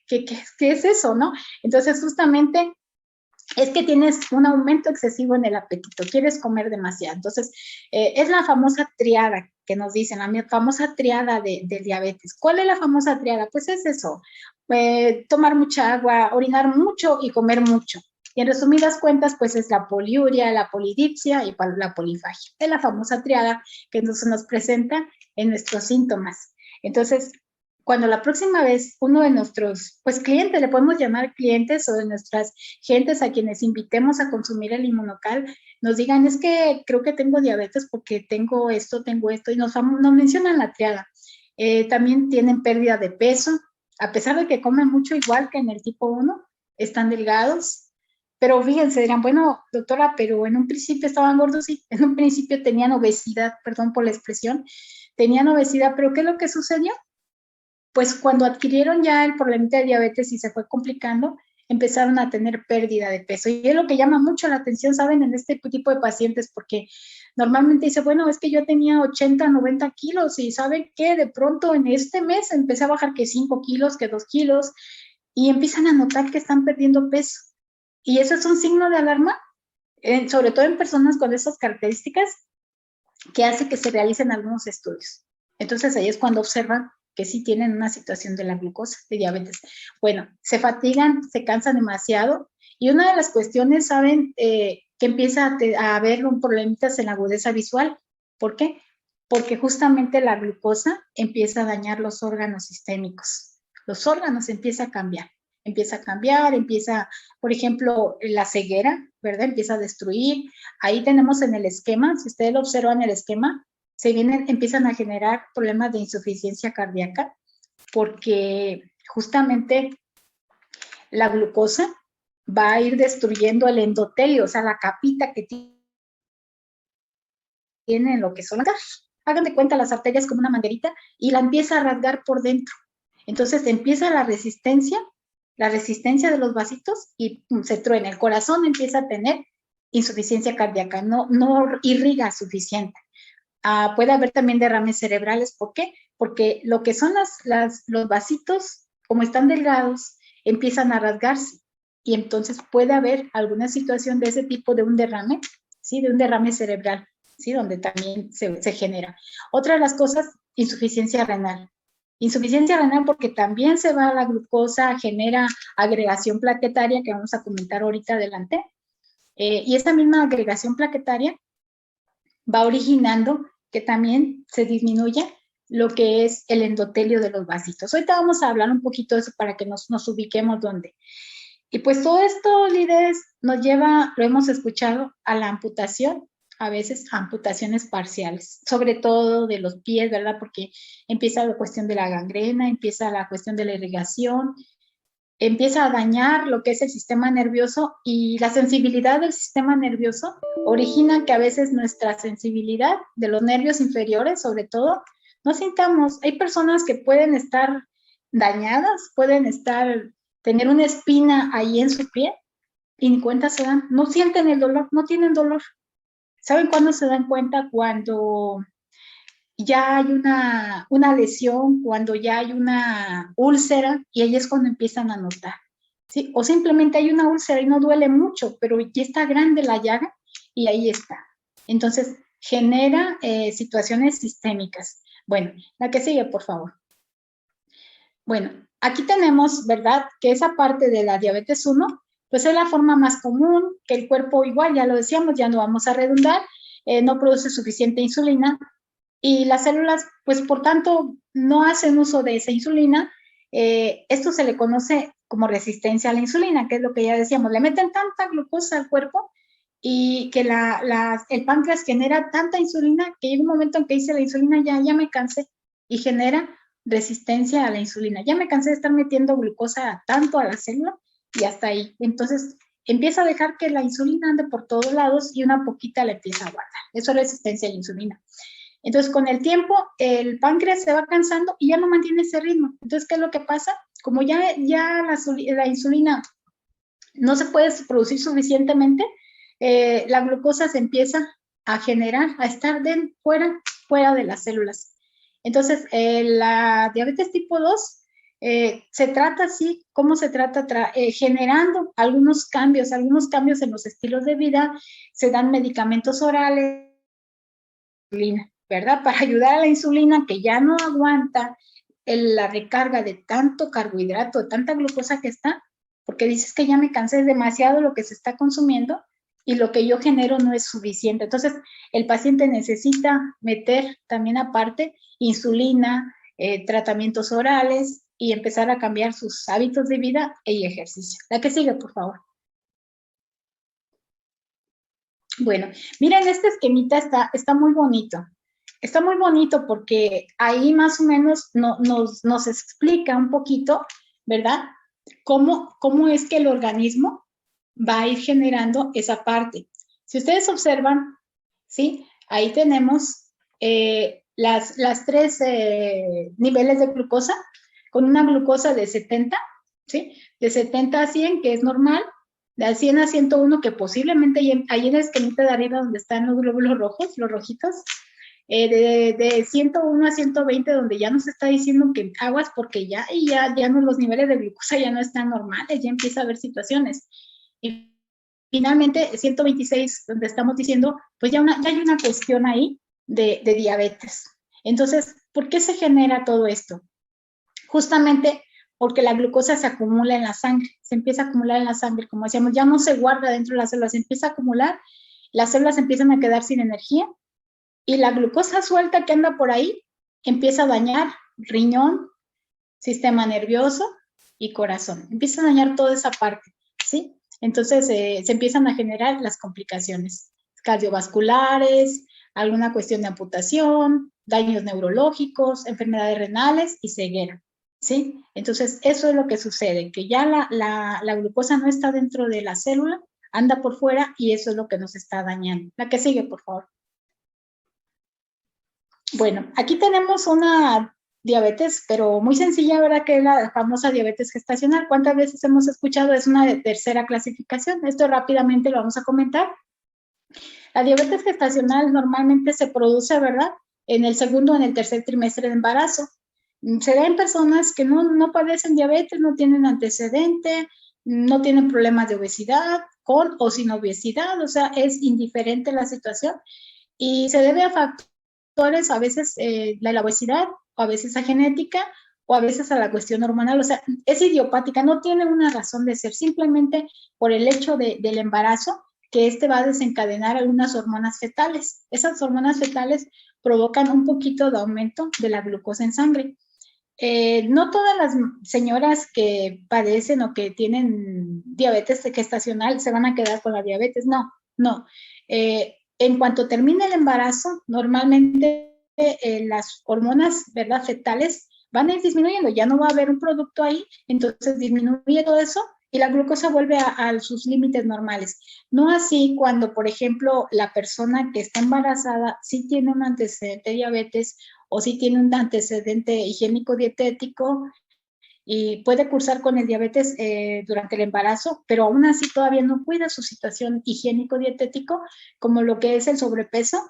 ¿qué es eso, no? Entonces, justamente, es que tienes un aumento excesivo en el apetito, quieres comer demasiado. Entonces, es la famosa triada que nos dicen, la famosa triada de diabetes. ¿Cuál es la famosa triada? Pues es eso, tomar mucha agua, orinar mucho y comer mucho. Y en resumidas cuentas, pues es la poliuria, la polidipsia y la polifagia. Es la famosa triada que nos presenta en nuestros síntomas. Entonces, cuando la próxima vez uno de nuestros clientes, le podemos llamar clientes, o de nuestras gentes a quienes invitemos a consumir el Inmunocal, nos digan, es que creo que tengo diabetes porque tengo esto, y nos mencionan la triada. También tienen pérdida de peso, a pesar de que comen mucho, igual que en el tipo 1, están delgados. Pero fíjense, dirán, bueno, doctora, pero en un principio estaban gordos, sí, en un principio tenían obesidad, perdón por la expresión, tenían obesidad, pero ¿qué es lo que sucedió? Pues cuando adquirieron ya el problemita de diabetes y se fue complicando, empezaron a tener pérdida de peso. Y es lo que llama mucho la atención, ¿saben? En este tipo de pacientes, porque normalmente dice, bueno, es que yo tenía 80, 90 kilos y ¿saben qué? De pronto en este mes empecé a bajar que 5 kilos, que 2 kilos, y empiezan a notar que están perdiendo peso. Y eso es un signo de alarma, sobre todo en personas con esas características, que hace que se realicen algunos estudios. Entonces ahí es cuando observan que sí tienen una situación de la glucosa, de diabetes. Bueno, se fatigan, se cansan demasiado, y una de las cuestiones, ¿saben? Que empieza a haber un problemitas en la agudeza visual. ¿Por qué? Porque justamente la glucosa empieza a dañar los órganos sistémicos. Los órganos empiezan a cambiar, por ejemplo, la ceguera, ¿verdad? Empieza a destruir. Ahí tenemos en el esquema, si ustedes lo observan en el esquema, empiezan a generar problemas de insuficiencia cardíaca, porque justamente la glucosa va a ir destruyendo el endotelio, o sea, la capita que tiene lo que son las, hagan de cuenta las arterias como una manguerita y la empieza a rasgar por dentro. Entonces empieza la resistencia de los vasitos y pum, se truena. El corazón empieza a tener insuficiencia cardíaca, no irriga suficiente. Puede haber también derrames cerebrales. ¿Por qué? Porque lo que son los vasitos, como están delgados, empiezan a rasgarse y entonces puede haber alguna situación de ese tipo de un derrame, ¿sí? De un derrame cerebral, ¿sí? Donde también se genera. Otra de las cosas, insuficiencia renal. Insuficiencia renal porque también se va la glucosa, genera agregación plaquetaria, que vamos a comentar ahorita adelante. Y esta misma agregación plaquetaria va originando que también se disminuya lo que es el endotelio de los vasitos. Ahorita vamos a hablar un poquito de eso para que nos ubiquemos dónde. Y pues todo esto, líderes, nos lleva, lo hemos escuchado, a la amputación, a veces amputaciones parciales, sobre todo de los pies, ¿verdad? Porque empieza la cuestión de la gangrena, empieza la cuestión de la irrigación, empieza a dañar lo que es el sistema nervioso y la sensibilidad del sistema nervioso origina que a veces nuestra sensibilidad de los nervios inferiores, sobre todo, no sintamos. Hay personas que pueden estar dañadas, pueden tener una espina ahí en su pie y ni cuenta se dan, no sienten el dolor, no tienen dolor. ¿Saben cuándo se dan cuenta? Cuando ya hay una lesión, cuando ya hay una úlcera, y ahí es cuando empiezan a notar, ¿sí? O simplemente hay una úlcera y no duele mucho, pero ya está grande la llaga y ahí está. Entonces, genera situaciones sistémicas. Bueno, la que sigue, por favor. Bueno, aquí tenemos, ¿verdad?, que esa parte de la diabetes 1, pues es la forma más común, que el cuerpo igual, ya lo decíamos, ya no vamos a redundar, no produce suficiente insulina, y las células, pues por tanto, no hacen uso de esa insulina. Esto se le conoce como resistencia a la insulina, que es lo que ya decíamos, le meten tanta glucosa al cuerpo y que el páncreas genera tanta insulina que llega un momento en que dice la insulina, ya me cansé, y genera resistencia a la insulina. Ya me cansé de estar metiendo glucosa tanto a la célula y hasta ahí. Entonces, empieza a dejar que la insulina ande por todos lados y una poquita la empieza a guardar. Eso es resistencia a la insulina. Entonces, con el tiempo, el páncreas se va cansando y ya no mantiene ese ritmo. Entonces, ¿qué es lo que pasa? Como ya la insulina no se puede producir suficientemente, la glucosa se empieza a generar, a estar fuera de las células. Entonces, la diabetes tipo 2 se trata así, ¿cómo se trata? Generando algunos cambios en los estilos de vida, se dan medicamentos orales, ¿verdad? Para ayudar a la insulina que ya no aguanta la recarga de tanto carbohidrato, de tanta glucosa que está, porque dices que ya me cansé, es demasiado lo que se está consumiendo y lo que yo genero no es suficiente. Entonces, el paciente necesita meter también aparte insulina, tratamientos orales y empezar a cambiar sus hábitos de vida y ejercicio. La que sigue, por favor. Bueno, miren, este esquemita está muy bonito. Está muy bonito porque ahí más o menos nos explica un poquito, ¿verdad? Cómo es que el organismo va a ir generando esa parte. Si ustedes observan, ¿sí? Ahí tenemos las tres niveles de glucosa, con una glucosa de 70, ¿sí? De 70 a 100, que es normal, de 100 a 101, que posiblemente ahí en el esquemita de arriba donde están los glóbulos rojos, los rojitos, de 101 a 120, donde ya nos está diciendo que aguas porque ya no, los niveles de glucosa ya no están normales, ya empieza a haber situaciones. Y finalmente, 126, donde estamos diciendo, pues ya hay una cuestión ahí de diabetes. Entonces, ¿por qué se genera todo esto? Justamente porque la glucosa se acumula en la sangre, se empieza a acumular en la sangre, como decíamos, ya no se guarda dentro de las células, se empieza a acumular, las células empiezan a quedar sin energía, y la glucosa suelta que anda por ahí empieza a dañar riñón, sistema nervioso y corazón. Empieza a dañar toda esa parte, ¿sí? Entonces se empiezan a generar las complicaciones cardiovasculares, alguna cuestión de amputación, daños neurológicos, enfermedades renales y ceguera. ¿sí? Entonces, eso es lo que sucede, que ya la glucosa no está dentro de la célula, anda por fuera y eso es lo que nos está dañando. La que sigue, por favor. Bueno, aquí tenemos una diabetes, pero muy sencilla, ¿verdad? Que es la famosa diabetes gestacional. ¿Cuántas veces hemos escuchado? Es una de tercera clasificación. Esto rápidamente lo vamos a comentar. La diabetes gestacional normalmente se produce, ¿verdad? En el segundo o en el tercer trimestre de embarazo. Se da en personas que no padecen diabetes, no tienen antecedente, no tienen problemas de obesidad, con o sin obesidad, o sea, es indiferente la situación y se debe a factores, a veces la obesidad, o a veces a genética, o a veces a la cuestión hormonal, o sea, es idiopática, no tiene una razón de ser, simplemente por el hecho del embarazo, que este va a desencadenar algunas hormonas fetales. Esas hormonas fetales provocan un poquito de aumento de la glucosa en sangre. No todas las señoras que padecen o que tienen diabetes gestacional se van a quedar con la diabetes, no. En cuanto termine el embarazo, normalmente las hormonas, ¿verdad?, fetales van a ir disminuyendo, ya no va a haber un producto ahí, entonces disminuye todo eso y la glucosa vuelve a sus límites normales. No así cuando, por ejemplo, la persona que está embarazada sí tiene un antecedente de diabetes o si tiene un antecedente higiénico dietético y puede cursar con el diabetes durante el embarazo, pero aún así todavía no cuida su situación higiénico dietético, como lo que es el sobrepeso.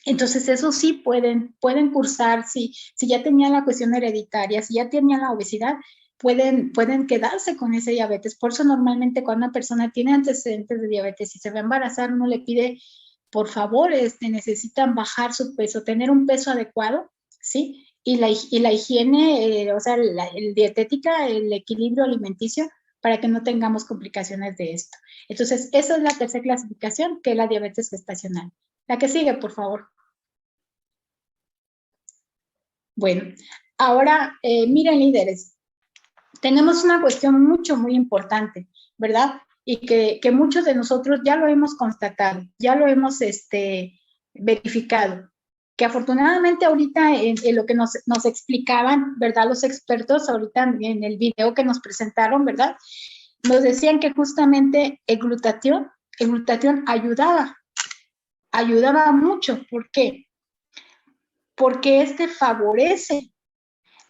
Entonces, eso sí pueden cursar, si ya tenían la cuestión hereditaria, si ya tenían la obesidad, pueden quedarse con ese diabetes. Por eso normalmente cuando una persona tiene antecedentes de diabetes y se va a embarazar, uno le pide, por favor, necesitan bajar su peso, tener un peso adecuado, ¿sí? Y la higiene, o sea, el dietética, el equilibrio alimenticio, para que no tengamos complicaciones de esto. Entonces, esa es la tercera clasificación, que es la diabetes gestacional. La que sigue, por favor. Bueno, ahora, miren, líderes, tenemos una cuestión muy importante, ¿verdad? Y que muchos de nosotros ya lo hemos constatado, ya lo hemos verificado, que afortunadamente ahorita en lo que nos explicaban, ¿verdad? Los expertos ahorita en el video que nos presentaron, ¿verdad? Nos decían que justamente el glutatión ayudaba mucho. ¿Por qué? Porque favorece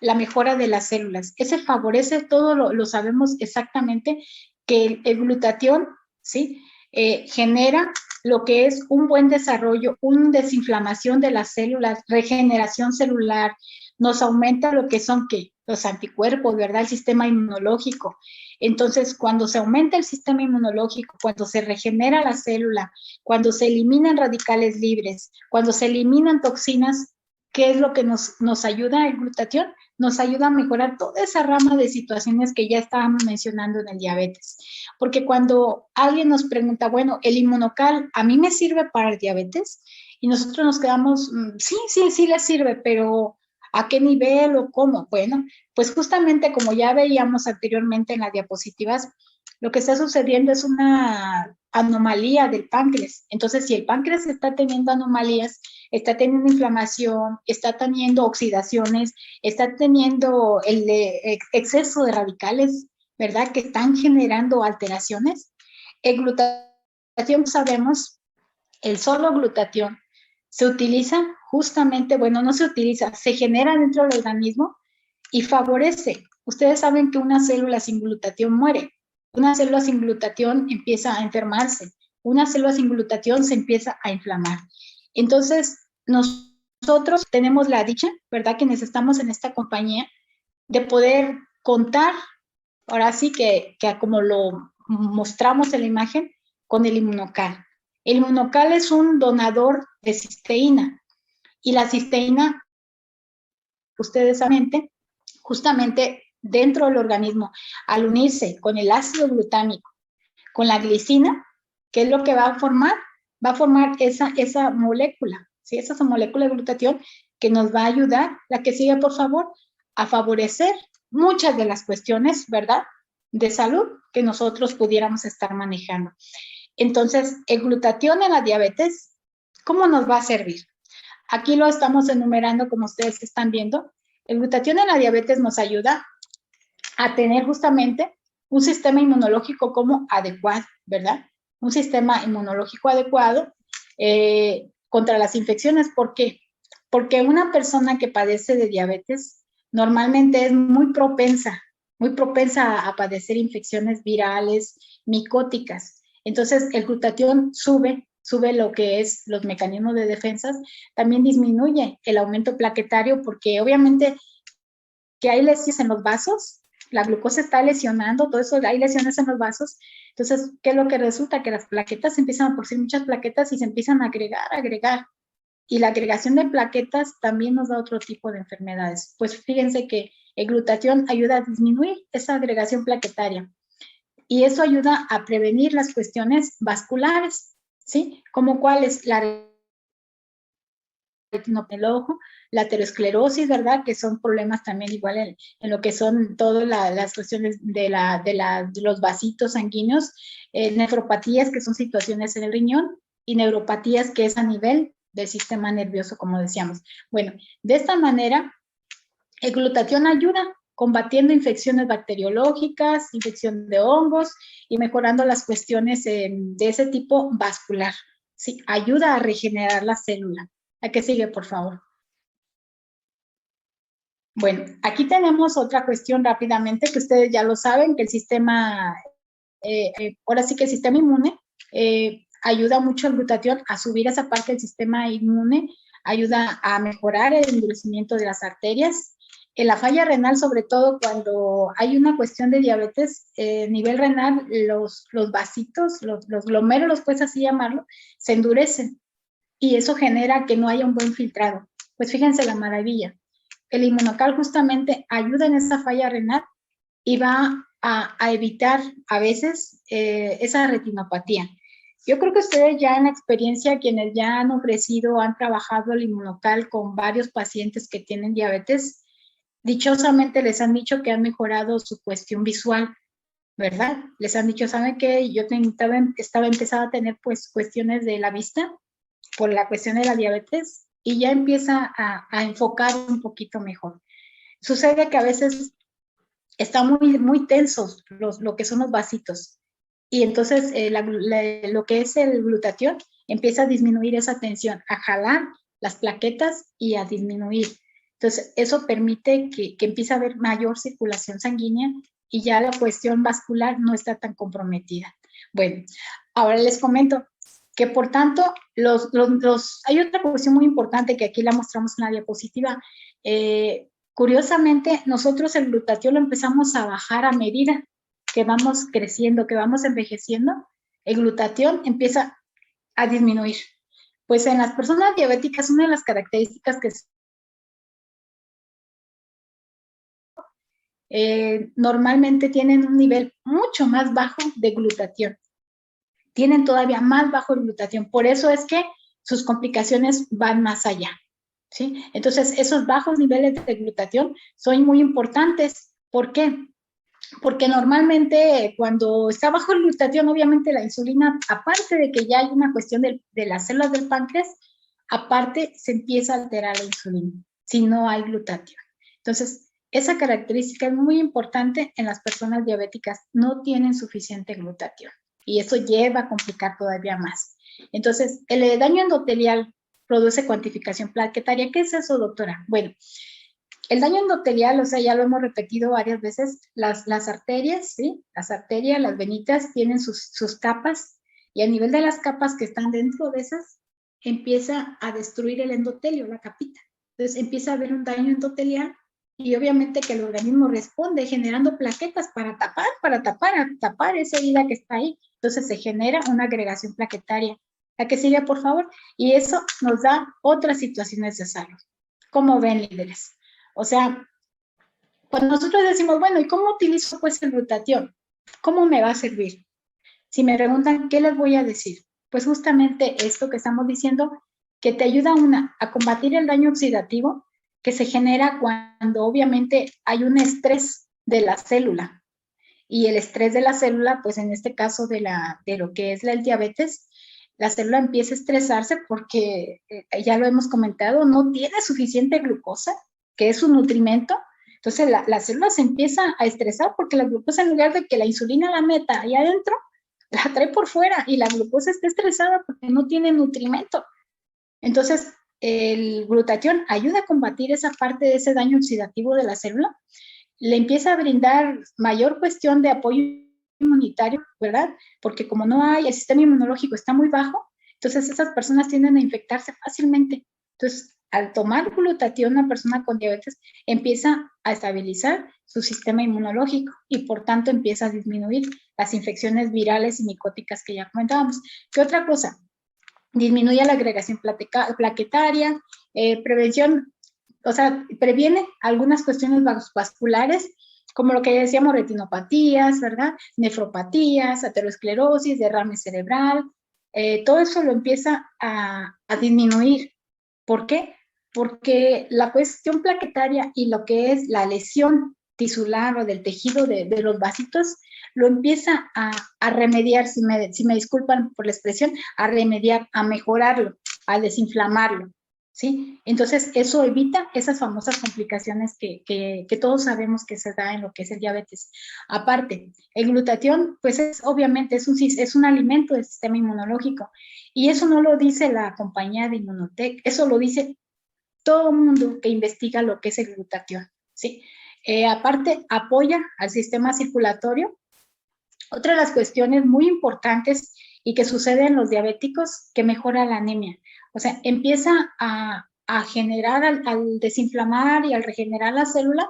la mejora de las células. Ese favorece todo, lo sabemos exactamente, que el glutatión, ¿sí? Genera lo que es un buen desarrollo, una desinflamación de las células, regeneración celular, nos aumenta lo que son los anticuerpos, ¿verdad? El sistema inmunológico. Entonces, cuando se aumenta el sistema inmunológico, cuando se regenera la célula, cuando se eliminan radicales libres, cuando se eliminan toxinas, ¿qué es lo que nos ayuda el glutatión? Nos ayuda a mejorar toda esa rama de situaciones que ya estábamos mencionando en el diabetes. Porque cuando alguien nos pregunta, bueno, ¿el inmunocal a mí me sirve para el diabetes? Y nosotros nos quedamos, sí le sirve, pero ¿a qué nivel o cómo? Bueno, pues justamente como ya veíamos anteriormente en las diapositivas, lo que está sucediendo es una anomalía del páncreas. Entonces, si el páncreas está teniendo anomalías, está teniendo inflamación, está teniendo oxidaciones, está teniendo el exceso de radicales, ¿verdad? Que están generando alteraciones. El glutatión, sabemos, el solo glutatión se utiliza justamente, bueno, no se utiliza, se genera dentro del organismo y favorece. Ustedes saben que una célula sin glutatión muere. Una célula sin glutatión empieza a enfermarse. Una célula sin glutatión se empieza a inflamar. Entonces, nosotros tenemos la dicha, ¿verdad?, quienes estamos en esta compañía, de poder contar, ahora sí que como lo mostramos en la imagen, con el inmunocal. El inmunocal es un donador de cisteína y la cisteína, ustedes saben, justamente dentro del organismo, al unirse con el ácido glutámico, con la glicina, ¿qué es lo que va a formar? Va a formar esa molécula, ¿sí? Esa molécula de glutatión que nos va a ayudar, la que sigue, por favor, a favorecer muchas de las cuestiones, ¿verdad?, de salud que nosotros pudiéramos estar manejando. Entonces, el glutatión en la diabetes, ¿cómo nos va a servir? Aquí lo estamos enumerando como ustedes están viendo. El glutatión en la diabetes nos ayuda a tener justamente un sistema inmunológico como adecuado, ¿verdad? Un sistema inmunológico adecuado contra las infecciones. ¿Por qué? Porque una persona que padece de diabetes normalmente es muy propensa a padecer infecciones virales, micóticas. Entonces, el glutatión sube lo que es los mecanismos de defensas, también disminuye el aumento plaquetario, porque obviamente que hay lesiones en los vasos, la glucosa está lesionando, todo eso, hay lesiones en los vasos. Entonces, ¿qué es lo que resulta? Que las plaquetas empiezan a producir muchas plaquetas y se empiezan a agregar. Y la agregación de plaquetas también nos da otro tipo de enfermedades. Pues fíjense que el glutatión ayuda a disminuir esa agregación plaquetaria. Y eso ayuda a prevenir las cuestiones vasculares, ¿sí? Como cuáles, la retinopatía del ojo, la aterosclerosis, ¿verdad? Que son problemas también igual en lo que son todas las cuestiones de los vasitos sanguíneos, nefropatías, que son situaciones en el riñón, y neuropatías, que es a nivel del sistema nervioso, como decíamos. Bueno, de esta manera, el glutatión ayuda combatiendo infecciones bacteriológicas, infección de hongos y mejorando las cuestiones de ese tipo vascular. Sí, ayuda a regenerar la célula. ¿A qué sigue, por favor? Bueno, aquí tenemos otra cuestión rápidamente, que ustedes ya lo saben, que el sistema, ahora sí que el sistema inmune ayuda mucho el glutatión a subir esa parte del sistema inmune, ayuda a mejorar el endurecimiento de las arterias. En la falla renal, sobre todo cuando hay una cuestión de diabetes, nivel renal, los vasitos, los glomérulos, pues así llamarlo, se endurecen. Y eso genera que no haya un buen filtrado. Pues fíjense la maravilla. El inmunocal justamente ayuda en esa falla renal y va a evitar a veces esa retinopatía. Yo creo que ustedes ya en la experiencia, quienes ya han ofrecido, han trabajado el inmunocal con varios pacientes que tienen diabetes, dichosamente les han dicho que han mejorado su cuestión visual, ¿verdad? Les han dicho, ¿saben qué? Yo estaba empezando a tener pues cuestiones de la vista por la cuestión de la diabetes y ya empieza a enfocar un poquito mejor. Sucede que a veces están muy tensos lo que son los vasitos y entonces lo que es el glutatión empieza a disminuir esa tensión, a jalar las plaquetas y a disminuir. Entonces eso permite que empiece a haber mayor circulación sanguínea y ya la cuestión vascular no está tan comprometida. Bueno, ahora les comento que por tanto, hay otra cuestión muy importante que aquí la mostramos en la diapositiva. Curiosamente, nosotros el glutatión lo empezamos a bajar a medida que vamos creciendo, que vamos envejeciendo, el glutatión empieza a disminuir. Pues en las personas diabéticas, una de las características que normalmente tienen un nivel mucho más bajo de glutatión. Tienen todavía más bajo el glutatión. Por eso es que sus complicaciones van más allá, ¿sí? Entonces, esos bajos niveles de glutatión son muy importantes. ¿Por qué? Porque normalmente cuando está bajo el glutatión, obviamente la insulina, aparte de que ya hay una cuestión de las células del páncreas, aparte se empieza a alterar la insulina si no hay glutatión. Entonces, esa característica es muy importante en las personas diabéticas. No tienen suficiente glutatión. Y eso lleva a complicar todavía más. Entonces, el daño endotelial produce cuantificación plaquetaria. ¿Qué es eso, doctora? Bueno, el daño endotelial, o sea, ya lo hemos repetido varias veces, las arterias, ¿sí? Las arterias, las venitas tienen sus capas y a nivel de las capas que están dentro de esas, empieza a destruir el endotelio, la capita. Entonces, empieza a haber un daño endotelial y obviamente que el organismo responde generando plaquetas para tapar esa herida que está ahí. Entonces se genera una agregación plaquetaria. La que sigue, por favor. Y eso nos da otras situaciones de salud. ¿Cómo ven, líderes? O sea, cuando nosotros decimos, bueno, ¿y cómo utilizo pues el glutatión? ¿Cómo me va a servir? Si me preguntan, ¿qué les voy a decir? Pues justamente esto que estamos diciendo, que te ayuda a combatir el daño oxidativo que se genera cuando obviamente hay un estrés de la célula. Y el estrés de la célula, pues en este caso de lo que es el diabetes, la célula empieza a estresarse porque, ya lo hemos comentado, no tiene suficiente glucosa, que es su nutrimento, Entonces la célula se empieza a estresar porque la glucosa, en lugar de que la insulina la meta ahí adentro, la trae por fuera y la glucosa está estresada porque no tiene nutrimento. Entonces, el glutatión ayuda a combatir esa parte de ese daño oxidativo de la célula, le empieza a brindar mayor cuestión de apoyo inmunitario, ¿verdad? Porque como no hay, el sistema inmunológico está muy bajo, entonces esas personas tienden a infectarse fácilmente. Entonces, al tomar glutatión, una persona con diabetes empieza a estabilizar su sistema inmunológico y por tanto empieza a disminuir las infecciones virales y micóticas que ya comentábamos. ¿Qué otra cosa? Disminuye la agregación plaquetaria, prevención, o sea, previene algunas cuestiones vasculares, como lo que ya decíamos, retinopatías, ¿verdad? Nefropatías, aterosclerosis, derrame cerebral, todo eso lo empieza a disminuir. ¿Por qué? Porque la cuestión plaquetaria y lo que es la lesión tisular o del tejido de los vasitos, lo empieza a remediar, si me disculpan por la expresión, a remediar, a mejorarlo, a desinflamarlo, ¿sí? Entonces, eso evita esas famosas complicaciones que todos sabemos que se da en lo que es el diabetes. Aparte, el glutatión, pues obviamente es un alimento del sistema inmunológico, y eso no lo dice la compañía de Immunotec, eso lo dice todo el mundo que investiga lo que es el glutatión, ¿sí? Aparte, apoya al sistema circulatorio. Otra de las cuestiones muy importantes y que sucede en los diabéticos, que mejora la anemia. O sea, empieza a generar, al desinflamar y al regenerar la célula,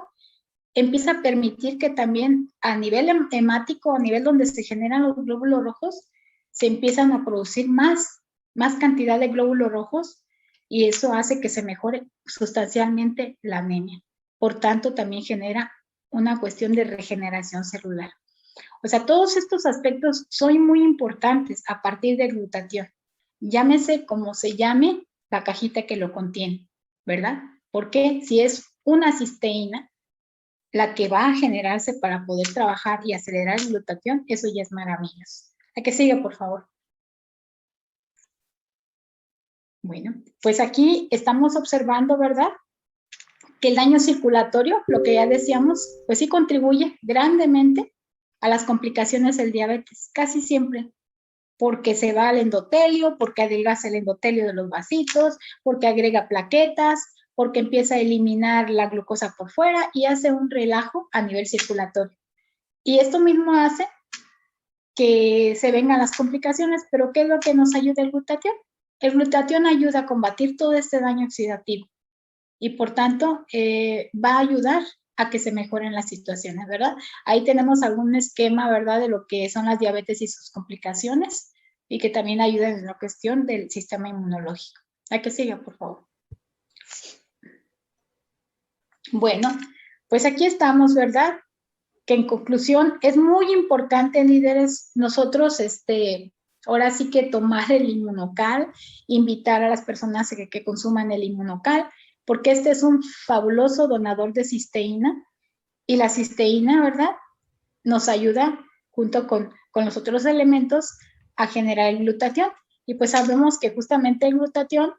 empieza a permitir que también a nivel hemático, a nivel donde se generan los glóbulos rojos, se empiezan a producir más cantidad de glóbulos rojos, y eso hace que se mejore sustancialmente la anemia. Por tanto, también genera una cuestión de regeneración celular. O sea, todos estos aspectos son muy importantes a partir del glutatión. Llámese como se llame la cajita que lo contiene, ¿verdad? Porque si es una cisteína la que va a generarse para poder trabajar y acelerar el glutatión, eso ya es maravilloso. ¿A qué sigue, por favor? Bueno, pues aquí estamos observando, ¿verdad?, que el daño circulatorio, lo que ya decíamos, pues sí contribuye grandemente a las complicaciones del diabetes, casi siempre, porque se va al endotelio, porque adelgaza el endotelio de los vasitos, porque agrega plaquetas, porque empieza a eliminar la glucosa por fuera y hace un relajo a nivel circulatorio. Y esto mismo hace que se vengan las complicaciones, pero ¿qué es lo que nos ayuda el glutatión? El glutatión ayuda a combatir todo este daño oxidativo y por tanto va a ayudar a que se mejoren las situaciones, ¿verdad? Ahí tenemos algún esquema, ¿verdad?, de lo que son las diabetes y sus complicaciones y que también ayudan en la cuestión del sistema inmunológico. ¿A que siga, por favor? Bueno, pues aquí estamos, ¿verdad? Que en conclusión es muy importante, líderes, nosotros ahora sí que tomar el inmunocal, invitar a las personas que consuman el inmunocal, porque este es un fabuloso donador de cisteína, y la cisteína, ¿verdad?, nos ayuda junto con los otros elementos a generar el glutatión. Y pues sabemos que justamente el glutatión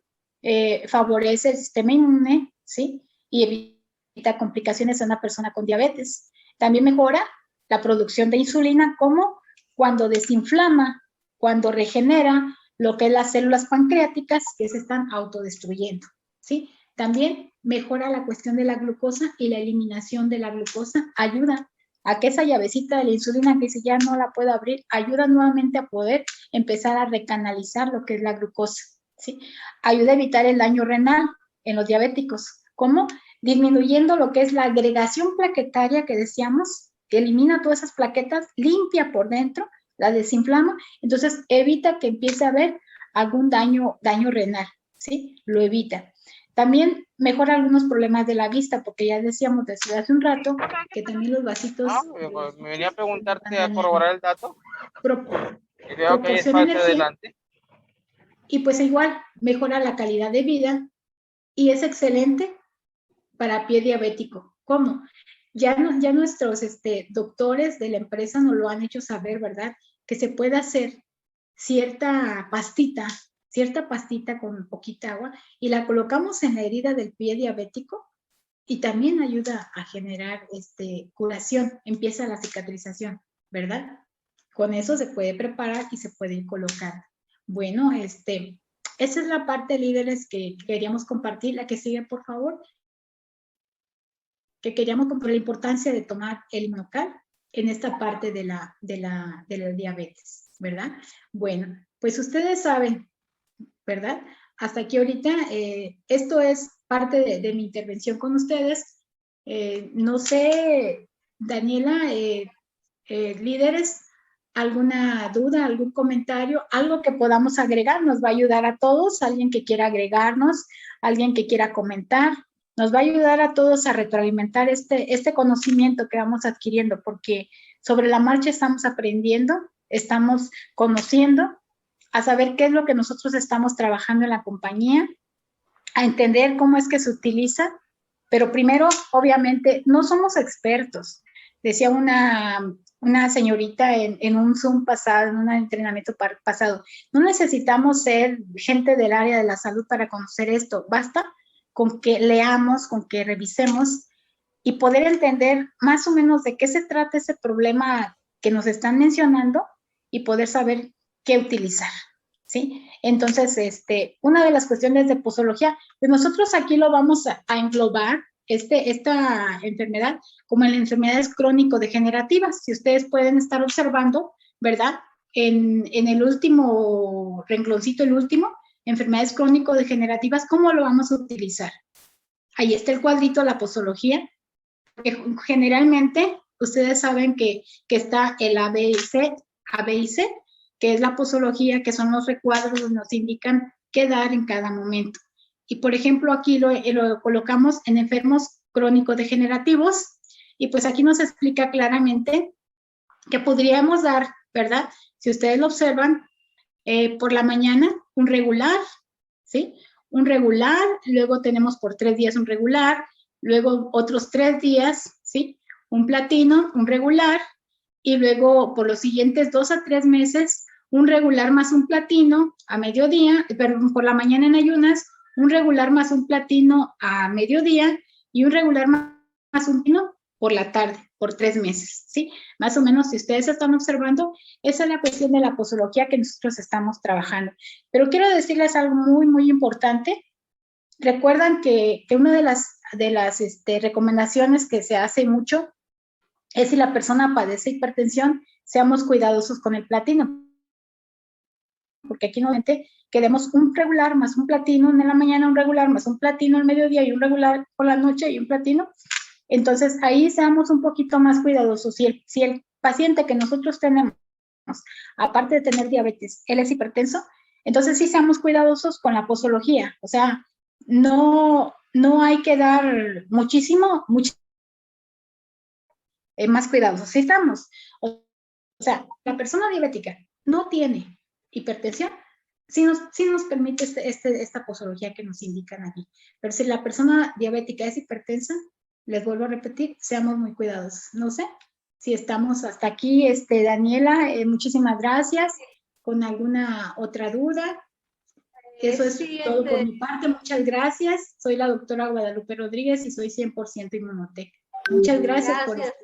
favorece el sistema inmune, ¿sí?, y evita complicaciones en una persona con diabetes. También mejora la producción de insulina, como cuando desinflama, cuando regenera lo que es las células pancreáticas que se están autodestruyendo, ¿sí? También mejora la cuestión de la glucosa, y la eliminación de la glucosa ayuda a que esa llavecita de la insulina, que si ya no la puedo abrir, ayuda nuevamente a poder empezar a recanalizar lo que es la glucosa, ¿sí? Ayuda a evitar el daño renal en los diabéticos. ¿Cómo? Disminuyendo lo que es la agregación plaquetaria que decíamos, que elimina todas esas plaquetas, limpia por dentro, la desinflama, entonces evita que empiece a haber algún daño renal, ¿sí? Lo evita. También mejora algunos problemas de la vista, porque ya decíamos desde hace un rato que también los vasitos... me venía a preguntarte, a corroborar el dato. Y veo que hay espacio adelante. Y pues igual mejora la calidad de vida y es excelente para pie diabético. ¿Cómo? Ya nuestros doctores de la empresa nos lo han hecho saber, ¿verdad?, que se puede hacer cierta pastita con poquita agua y la colocamos en la herida del pie diabético, y también ayuda a generar curación, empieza la cicatrización, ¿verdad? Con eso se puede preparar y se puede ir colocando. Bueno, esa es la parte, líderes, que queríamos compartir. La que sigue, por favor. Que queríamos compartir la importancia de tomar el Inmunocal en esta parte de la diabetes, ¿verdad? Bueno, pues ustedes saben, ¿verdad? Hasta aquí ahorita, esto es parte de mi intervención con ustedes. No sé, Daniela, líderes, alguna duda, algún comentario, algo que podamos agregar, nos va a ayudar a todos, alguien que quiera agregarnos, alguien que quiera comentar, nos va a ayudar a todos a retroalimentar este conocimiento que vamos adquiriendo, porque sobre la marcha estamos aprendiendo, estamos conociendo, a saber qué es lo que nosotros estamos trabajando en la compañía, a entender cómo es que se utiliza, pero primero, obviamente, no somos expertos. Decía una señorita en un Zoom pasado, en un entrenamiento pasado, no necesitamos ser gente del área de la salud para conocer esto, basta con que leamos, con que revisemos y poder entender más o menos de qué se trata ese problema que nos están mencionando y poder saber qué utilizar, ¿sí? Entonces, una de las cuestiones de posología, pues nosotros aquí lo vamos a englobar, esta enfermedad, como en enfermedades crónico-degenerativas. Si ustedes pueden estar observando, ¿verdad? En el último rengloncito, el último, enfermedades crónico-degenerativas, ¿cómo lo vamos a utilizar? Ahí está el cuadrito, la posología, que generalmente ustedes saben que está el A, B y C, que es la posología, que son los recuadros donde nos indican qué dar en cada momento. Y por ejemplo, aquí lo colocamos en enfermos crónico-degenerativos, y pues aquí nos explica claramente que podríamos dar, ¿verdad? Si ustedes lo observan, por la mañana un regular, ¿sí? Un regular, luego tenemos por 3 días un regular, luego otros 3 días, ¿sí? Un platino, un regular, y luego por los siguientes 2 a 3 meses, un regular más un platino a mediodía, perdón, por la mañana en ayunas, un regular más un platino a mediodía y un regular más un platino por la tarde, por 3 meses, ¿sí? Más o menos, si ustedes están observando, esa es la cuestión de la posología que nosotros estamos trabajando. Pero quiero decirles algo muy, muy importante. Recuerdan que una de las recomendaciones que se hace mucho es, si la persona padece hipertensión, seamos cuidadosos con el platino, porque aquí nuevamente queremos un regular más un platino en la mañana, un regular más un platino al mediodía y un regular por la noche y un platino. Entonces ahí seamos un poquito más cuidadosos. Si el paciente que nosotros tenemos, aparte de tener diabetes, él es hipertenso, entonces sí seamos cuidadosos con la posología. O sea, no hay que dar muchísimo más cuidadosos. Sí estamos. O sea, la persona diabética no tiene hipertensión, sí nos permite esta posología que nos indican aquí. Pero si la persona diabética es hipertensa, les vuelvo a repetir, seamos muy cuidadosos. No sé si estamos hasta aquí, Daniela, muchísimas gracias. ¿Con alguna otra duda? Eso es Sí, todo por mi parte. Muchas gracias. Soy la doctora Guadalupe Rodríguez y soy 100% Inmunotec. Muchas gracias por gracias.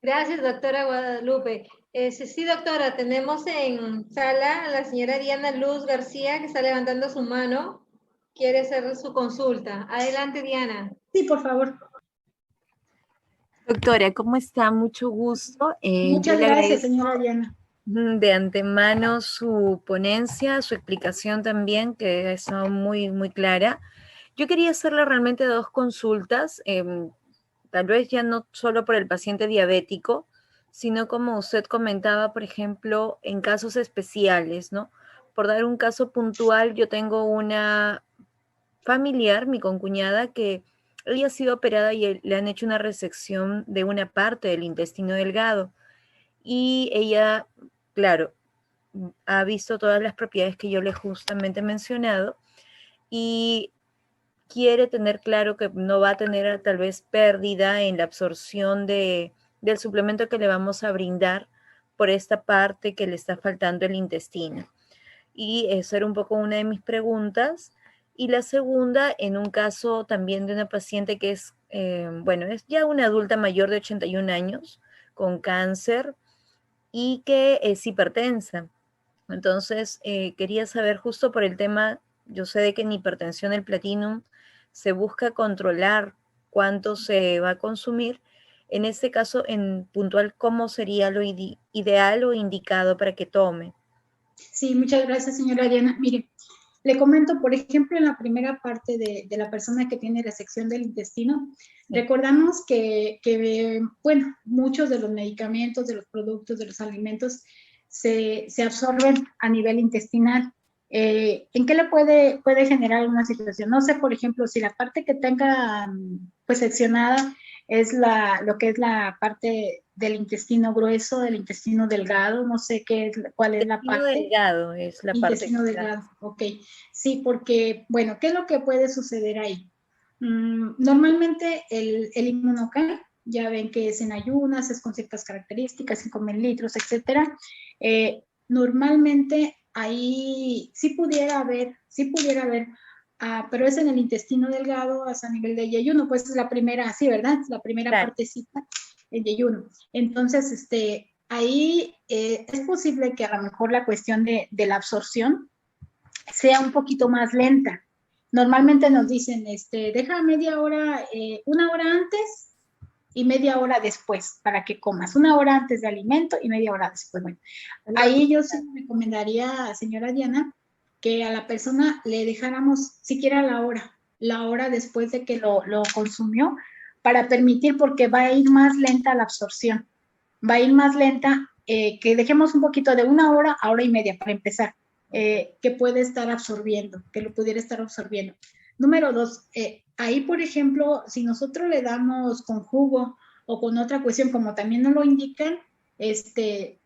Gracias, doctora Guadalupe. Sí, doctora, tenemos en sala a la señora Diana Luz García, que está levantando su mano. Quiere hacer su consulta. Adelante, Diana. Sí, por favor. Doctora, ¿cómo está? Mucho gusto. Muchas gracias, señora Diana. De antemano su ponencia, su explicación también, que es muy, muy clara. Yo quería hacerle realmente 2 consultas, tal vez ya no solo por el paciente diabético, sino como usted comentaba, por ejemplo, en casos especiales, ¿no? Por dar un caso puntual, yo tengo una familiar, mi concuñada, que ella ha sido operada y le han hecho una resección de una parte del intestino delgado. Y ella, claro, ha visto todas las propiedades que yo le justamente he mencionado y quiere tener claro que no va a tener tal vez pérdida en la absorción del suplemento que le vamos a brindar por esta parte que le está faltando el intestino. Y eso era un poco una de mis preguntas. Y la segunda, en un caso también de una paciente que es, bueno, es ya una adulta mayor de 81 años con cáncer y que es hipertensa. Entonces, quería saber justo por el tema, yo sé de que en hipertensión el platinum se busca controlar cuánto se va a consumir. En este caso, en puntual, ¿cómo sería lo ideal o indicado para que tome? Sí, muchas gracias, señora Diana. Mire, le comento, por ejemplo, en la primera parte de la persona que tiene resección del intestino, recordamos que, bueno, muchos de los medicamentos, de los productos, de los alimentos se absorben a nivel intestinal. ¿En qué le puede generar una situación? No sé, por ejemplo, si la parte que tenga pues seccionada es lo que es la parte del intestino grueso, del intestino delgado, no sé cuál es la parte. Intestino delgado es la parte. Intestino delgado, ok. Sí, porque, bueno, ¿qué es lo que puede suceder ahí? Normalmente el inmunocal, ya ven que es en ayunas, es con ciertas características, 5,000 litros, etcétera. Normalmente ahí sí pudiera haber, pero es en el intestino delgado, es a nivel de yeyuno, pues es la primera, sí, ¿verdad? Es la primera partecita, el yeyuno. Entonces, ahí es posible que a lo mejor la cuestión de la absorción sea un poquito más lenta. Normalmente nos dicen, deja media hora, 1 hora antes y media hora después para que comas. 1 hora antes de alimento y media hora después. Bueno, ahí yo sí recomendaría, señora Diana, que a la persona le dejáramos siquiera la hora después de que lo consumió, para permitir, porque va a ir más lenta la absorción. Va a ir más lenta, que dejemos un poquito de 1 hora a 1 hora y media para empezar. Que puede estar absorbiendo, que lo pudiera estar absorbiendo. Número 2, ahí, por ejemplo, si nosotros le damos con jugo o con otra cuestión, como también nos lo indican,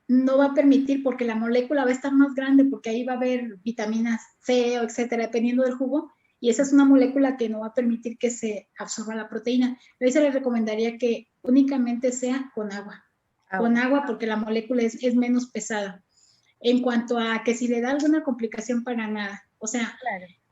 no va a permitir, porque la molécula va a estar más grande, porque ahí va a haber vitaminas C, etcétera, dependiendo del jugo, y esa es una molécula que no va a permitir que se absorba la proteína. Ahí se le recomendaría que únicamente sea con agua. Con agua, porque la molécula es menos pesada. En cuanto a que si le da alguna complicación, para nada. O sea,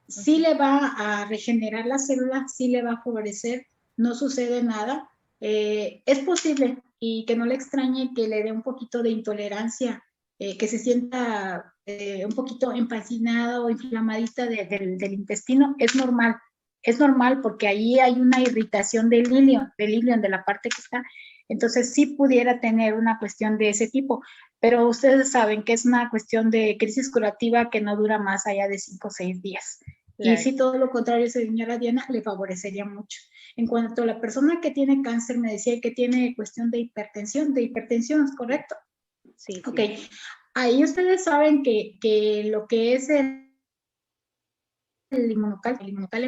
sí le va a regenerar la célula, sí le va a favorecer, no sucede nada. Es posible, y que no le extrañe que le dé un poquito de intolerancia, que se sienta un poquito empacinada o inflamadita del intestino. Es normal porque ahí hay una irritación del ilion, de la parte que está. Entonces sí pudiera tener una cuestión de ese tipo, pero ustedes saben que es una cuestión de crisis curativa que no dura más allá de 5 o 6 días. Claro. Y si todo lo contrario, señora Diana, le favorecería mucho. En cuanto a la persona que tiene cáncer, me decía que tiene cuestión de hipertensión, ¿es correcto? Sí. Ok, ahí ustedes saben que lo que es el inmunocal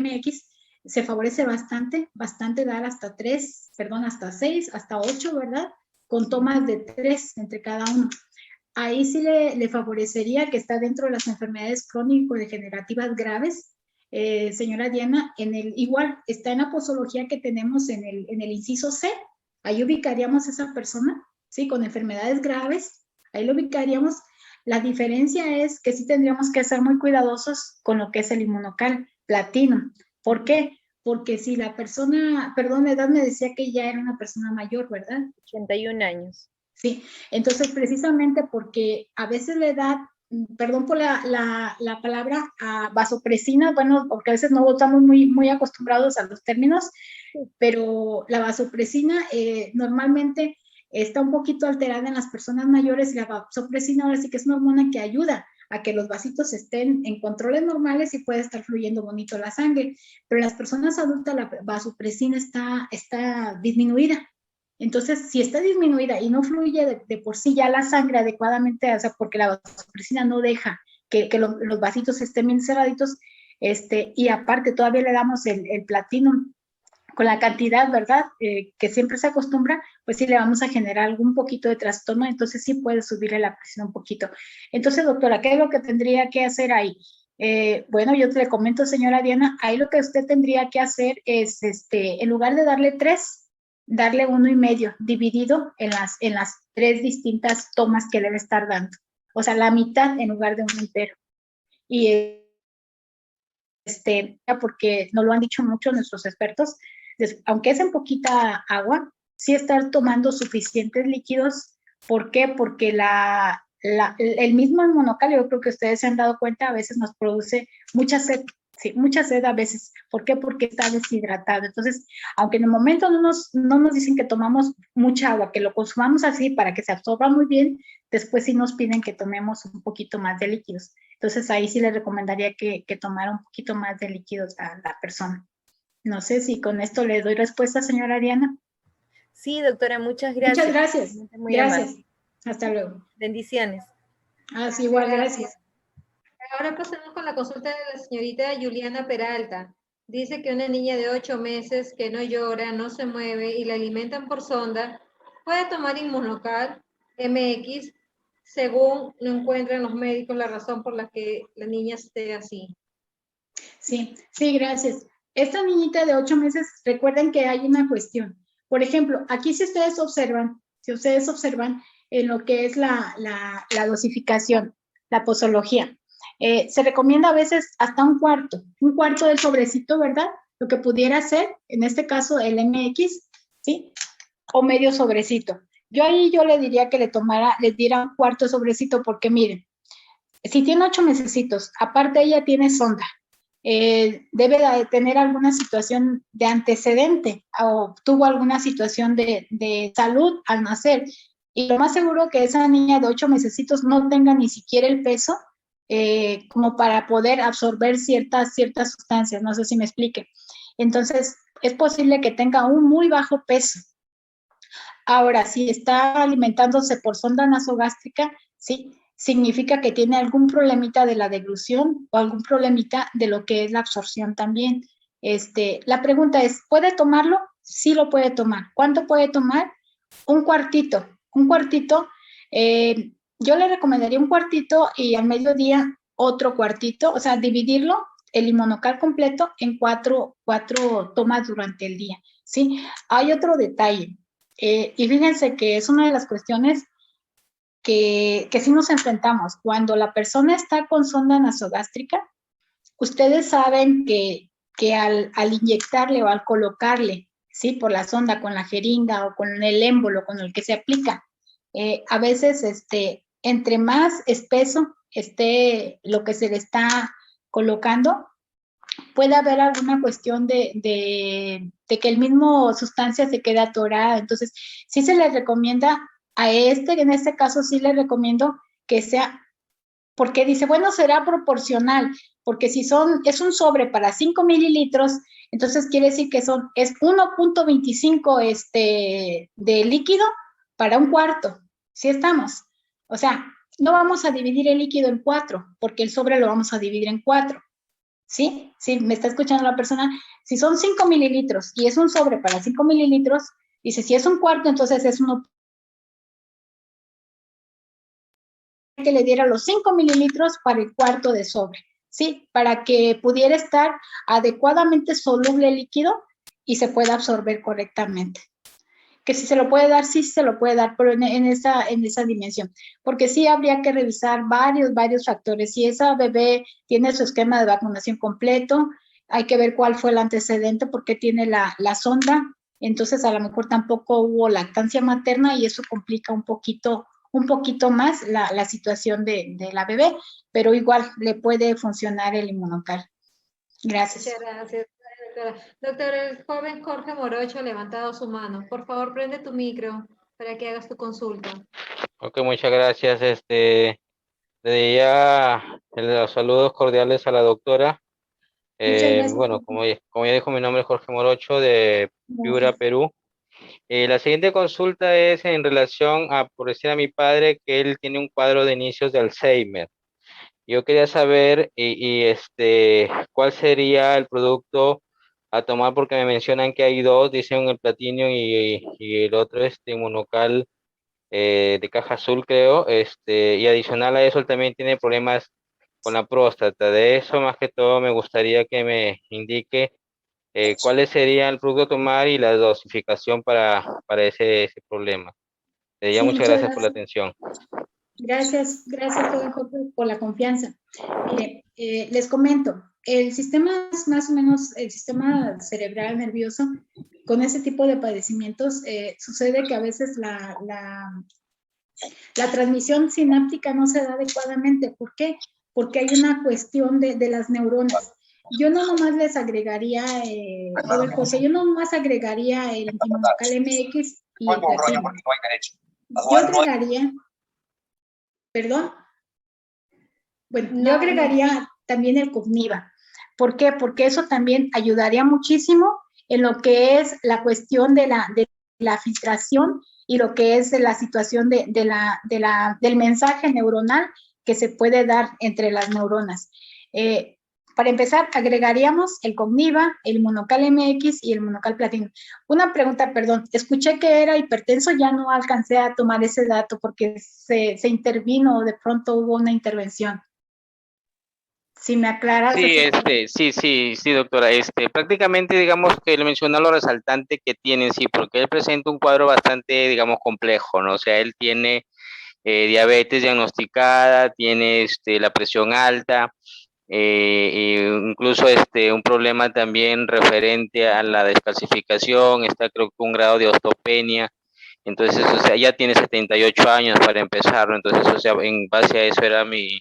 MX, se favorece bastante dar hasta 6, hasta 8, ¿verdad? Con tomas de 3 entre cada uno. Ahí sí le favorecería, que está dentro de las enfermedades crónico-degenerativas graves, señora Diana, igual está en la posología que tenemos en el inciso C. Ahí ubicaríamos a esa persona, ¿sí? Con enfermedades graves, ahí lo ubicaríamos. La diferencia es que sí tendríamos que ser muy cuidadosos con lo que es el inmunocal platino. ¿Por qué? Porque si la persona, perdón, la edad me decía que ya era una persona mayor, ¿verdad? 81 años. Sí, entonces precisamente porque a veces la edad, perdón por la palabra, vasopresina, bueno, porque a veces no estamos muy acostumbrados a los términos, pero la vasopresina normalmente está un poquito alterada en las personas mayores, y la vasopresina ahora sí que es una hormona que ayuda a que los vasitos estén en controles normales y puede estar fluyendo bonito la sangre, pero en las personas adultas la vasopresina está disminuida. Entonces, si está disminuida y no fluye de por sí ya la sangre adecuadamente, o sea, porque la vasopresina no deja que los vasitos estén bien cerraditos, y aparte todavía le damos el platino con la cantidad, ¿verdad? Que siempre se acostumbra, pues sí le vamos a generar algún poquito de trastorno, entonces sí puede subirle la presión un poquito. Entonces, doctora, ¿qué es lo que tendría que hacer ahí? Bueno, yo te le comento, señora Diana, ahí lo que usted tendría que hacer es, en lugar de darle 3, darle 1,5, dividido en las 3 distintas tomas que debe estar dando. O sea, la mitad en lugar de 1 entero. Y porque nos lo han dicho mucho nuestros expertos, aunque es en poquita agua, sí estar tomando suficientes líquidos. ¿Por qué? Porque el mismo monocal, yo creo que ustedes se han dado cuenta, a veces nos produce mucha sed. Sí, mucha sed a veces. ¿Por qué? Porque está deshidratado. Entonces, aunque en el momento no nos dicen que tomamos mucha agua, que lo consumamos así para que se absorba muy bien, después sí nos piden que tomemos un poquito más de líquidos. Entonces, ahí sí les recomendaría que tomara un poquito más de líquidos a la persona. No sé si con esto le doy respuesta, señora Ariana. Sí, doctora, muchas gracias. Muchas gracias. Muy gracias. amable. Hasta luego. Bendiciones. Sí, igual, gracias. Ahora pasemos con la consulta de la señorita Juliana Peralta. Dice que una niña de 8 meses que no llora, no se mueve y la alimentan por sonda, puede tomar Inmunocal MX según no encuentran los médicos la razón por la que la niña esté así. Sí, gracias. Esta niñita de 8 meses, recuerden que hay una cuestión. Por ejemplo, aquí si ustedes observan en lo que es la dosificación, la posología, se recomienda a veces hasta un cuarto del sobrecito, ¿verdad? Lo que pudiera ser, en este caso, el MX, ¿sí? O medio sobrecito. Yo le diría que le diera un cuarto de sobrecito porque miren, si tiene 8 mesecitos, aparte ella tiene sonda, debe de tener alguna situación de antecedente o tuvo alguna situación de salud al nacer. Y lo más seguro que esa niña de 8 mesecitos no tenga ni siquiera el peso como para poder absorber ciertas sustancias, no sé si me explique. Entonces, es posible que tenga un muy bajo peso. Ahora, si está alimentándose por sonda nasogástrica, sí, significa que tiene algún problemita de la deglución o algún problemita de lo que es la absorción también. La pregunta es, ¿puede tomarlo? Sí lo puede tomar. ¿Cuánto puede tomar? Un cuartito. Yo le recomendaría un cuartito y al mediodía otro cuartito, o sea, dividirlo, el Inmunocal completo, en cuatro tomas durante el día, ¿sí? Hay otro detalle, y fíjense que es una de las cuestiones que sí nos enfrentamos. Cuando la persona está con sonda nasogástrica, ustedes saben que al inyectarle o al colocarle, ¿sí? Por la sonda, con la jeringa o con el émbolo con el que se aplica, a veces entre más espeso esté lo que se le está colocando, puede haber alguna cuestión de que el mismo sustancia se quede atorada. Entonces, sí se le recomienda en este caso sí le recomiendo que sea, porque dice, bueno, será proporcional, porque si es un sobre para 5 mililitros, entonces quiere decir que es 1.25 de líquido para un cuarto. ¿Sí estamos? O sea, no vamos a dividir el líquido en 4, porque el sobre lo vamos a dividir en 4. ¿Sí? Sí, me está escuchando la persona. Si son 5 mililitros y es un sobre para 5 mililitros, dice, si es un cuarto, entonces es uno que le diera los 5 mililitros para el cuarto de sobre, ¿sí? Para que pudiera estar adecuadamente soluble el líquido y se pueda absorber correctamente. Que si se lo puede dar, sí se lo puede dar, pero en esa dimensión. Porque sí habría que revisar varios factores. Si esa bebé tiene su esquema de vacunación completo, hay que ver cuál fue el antecedente, porque tiene la sonda. Entonces, a lo mejor tampoco hubo lactancia materna y eso complica un poquito más la situación de la bebé, pero igual le puede funcionar el Inmunocal. Gracias. Muchas gracias, doctora. Doctor, el joven Jorge Morocho ha levantado su mano. Por favor, prende tu micro para que hagas tu consulta. Ok, muchas gracias. Desde ya los saludos cordiales a la doctora. Bueno, como ya dijo, mi nombre es Jorge Morocho de Piura, Perú. La siguiente consulta es en relación por decir a mi padre que él tiene un cuadro de inicios de Alzheimer. Yo quería saber cuál sería el producto a tomar, porque me mencionan que hay dos, dicen el Platinum y el otro Inmunocal de caja azul, creo, y adicional a eso él también tiene problemas con la próstata. De eso más que todo me gustaría que me indique cuáles serían el producto a tomar y la dosificación para ese problema. Sí, muchas gracias por la atención. Gracias, joven Jorge, por la confianza. Mire, les comento, el sistema es más o menos el sistema cerebral nervioso. Con ese tipo de padecimientos sucede que a veces la transmisión sináptica no se da adecuadamente. ¿Por qué? Porque hay una cuestión de las neuronas. Yo no nomás les agregaría, José, yo nomás agregaría el inmunocal MX y el platino. Yo agregaría, perdón, bueno, yo agregaría también el Cogniva. ¿Por qué? Porque eso también ayudaría muchísimo en lo que es la cuestión de la filtración y lo que es la situación del mensaje neuronal que se puede dar entre las neuronas. Para empezar, agregaríamos el Cogniva, el Inmunocal MX y el Inmunocal Platino. Una pregunta, perdón, escuché que era hipertenso, ya no alcancé a tomar ese dato porque se intervino, de pronto hubo una intervención. Si me aclaras. Sí, doctora. Prácticamente, digamos que le menciona lo resaltante que tiene, sí, porque él presenta un cuadro bastante, digamos, complejo, ¿no? O sea, él tiene diabetes diagnosticada, tiene la presión alta, incluso un problema también referente a la descalcificación, está creo que un grado de osteopenia. Entonces, o sea, ya tiene 78 años para empezar, ¿no? Entonces, o sea, en base a eso era mi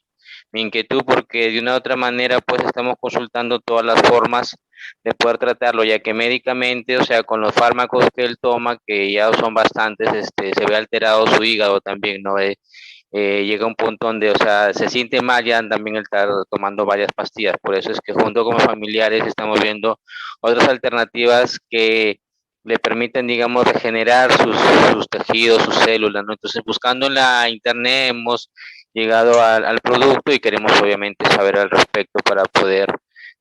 inquietud, porque de una u otra manera pues estamos consultando todas las formas de poder tratarlo, ya que médicamente, o sea, con los fármacos que él toma, que ya son bastantes, se ve alterado su hígado también, ¿no? Llega un punto donde, o sea, se siente mal ya también el estar tomando varias pastillas, por eso es que junto con los familiares estamos viendo otras alternativas que le permiten, digamos, regenerar sus tejidos, sus células, ¿no? Entonces, buscando en la internet hemos llegado al producto y queremos obviamente saber al respecto para poder,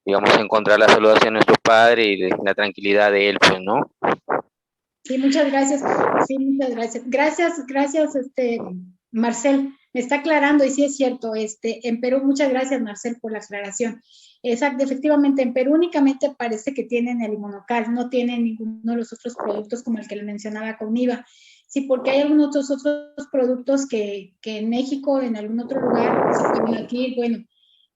digamos, encontrar la salud hacia nuestro padre y la tranquilidad de él, pues, ¿no? Sí, muchas gracias. Sí, muchas gracias. Gracias, Marcel. Me está aclarando y sí es cierto, en Perú, muchas gracias, Marcel, por la aclaración. Exacto, efectivamente, en Perú únicamente parece que tienen el Inmunocal, no tienen ninguno de los otros productos como el que le mencionaba Cogniva. Sí, porque hay algunos otros productos que en México, en algún otro lugar, se pueden adquirir. Bueno,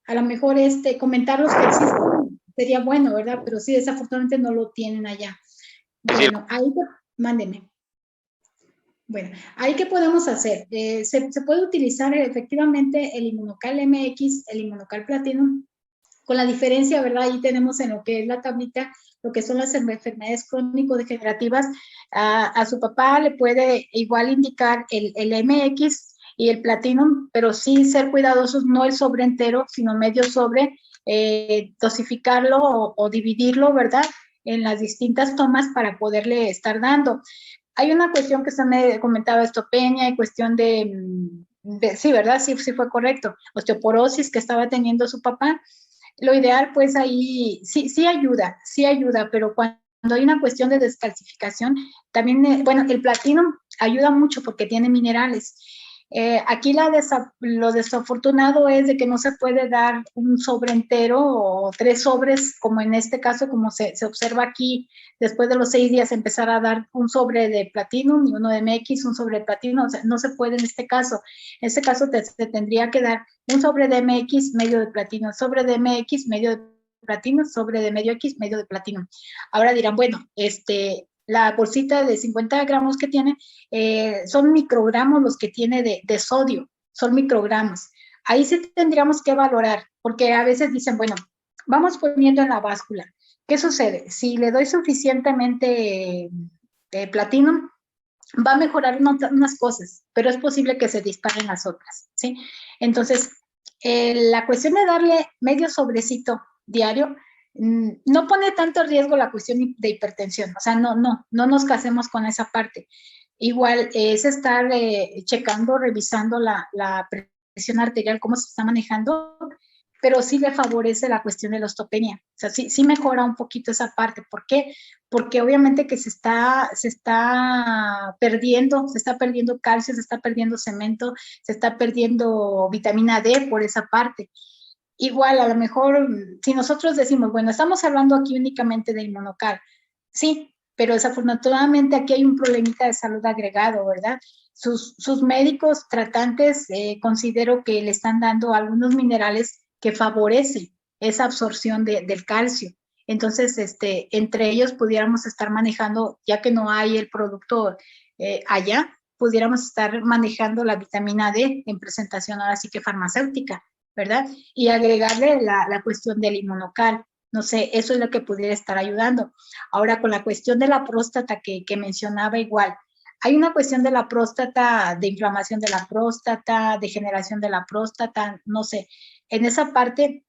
a lo mejor comentarlos que existen sería bueno, ¿verdad? Pero sí, desafortunadamente no lo tienen allá. Bueno, ahí mándeme. Bueno, ahí qué podemos hacer. Se puede utilizar efectivamente el Inmunocal MX, el Inmunocal Platinum, con la diferencia, ¿verdad? Ahí tenemos en lo que es la tablita, lo que son las enfermedades crónico-degenerativas. A su papá le puede igual indicar el MX y el Platinum, pero sí ser cuidadosos, no el sobre entero, sino medio sobre, dosificarlo o dividirlo, ¿verdad? En las distintas tomas para poderle estar dando. Hay una cuestión que usted me comentaba, osteopenia, y cuestión sí, ¿verdad? Sí fue correcto. Osteoporosis que estaba teniendo su papá. Lo ideal, pues ahí sí ayuda, pero cuando hay una cuestión de descalcificación, también, bueno, el platino ayuda mucho porque tiene minerales. Aquí lo desafortunado es de que no se puede dar un sobre entero o 3 sobres, como en este caso, como se observa aquí, después de los 6 días empezar a dar un sobre de platino y uno de MX, un sobre de platino, o sea, no se puede en este caso. En este caso se tendría que dar un sobre de MX, medio de platino, sobre de MX, medio de platino, sobre de medio X, medio de platino. Ahora dirán, bueno, la bolsita de 50 gramos que tiene, son microgramos los que tiene de sodio, son microgramos. Ahí sí tendríamos que valorar, porque a veces dicen, bueno, vamos poniendo en la báscula. ¿Qué sucede? Si le doy suficientemente platino, va a mejorar unas cosas, pero es posible que se disparen las otras, ¿sí? Entonces, la cuestión de darle medio sobrecito diario no pone tanto riesgo la cuestión de hipertensión, o sea, no nos casemos con esa parte. Igual es estar checando, revisando la presión arterial, cómo se está manejando, pero sí le favorece la cuestión de la osteopenia. O sea, sí mejora un poquito esa parte. ¿Por qué? Porque obviamente que se está perdiendo calcio, se está perdiendo cemento, se está perdiendo vitamina D por esa parte. Igual, a lo mejor, si nosotros decimos, bueno, estamos hablando aquí únicamente de Inmunocal, sí, pero desafortunadamente aquí hay un problemita de salud agregado, ¿verdad? Sus médicos tratantes considero que le están dando algunos minerales que favorecen esa absorción del calcio. Entonces, entre ellos pudiéramos estar manejando, ya que no hay el producto allá, pudiéramos estar manejando la vitamina D en presentación ahora sí que farmacéutica, ¿verdad? Y agregarle la cuestión del inmunocal. No sé, eso es lo que pudiera estar ayudando. Ahora, con la cuestión de la próstata que mencionaba igual, hay una cuestión de la próstata, de inflamación de la próstata, degeneración de la próstata, no sé, en esa parte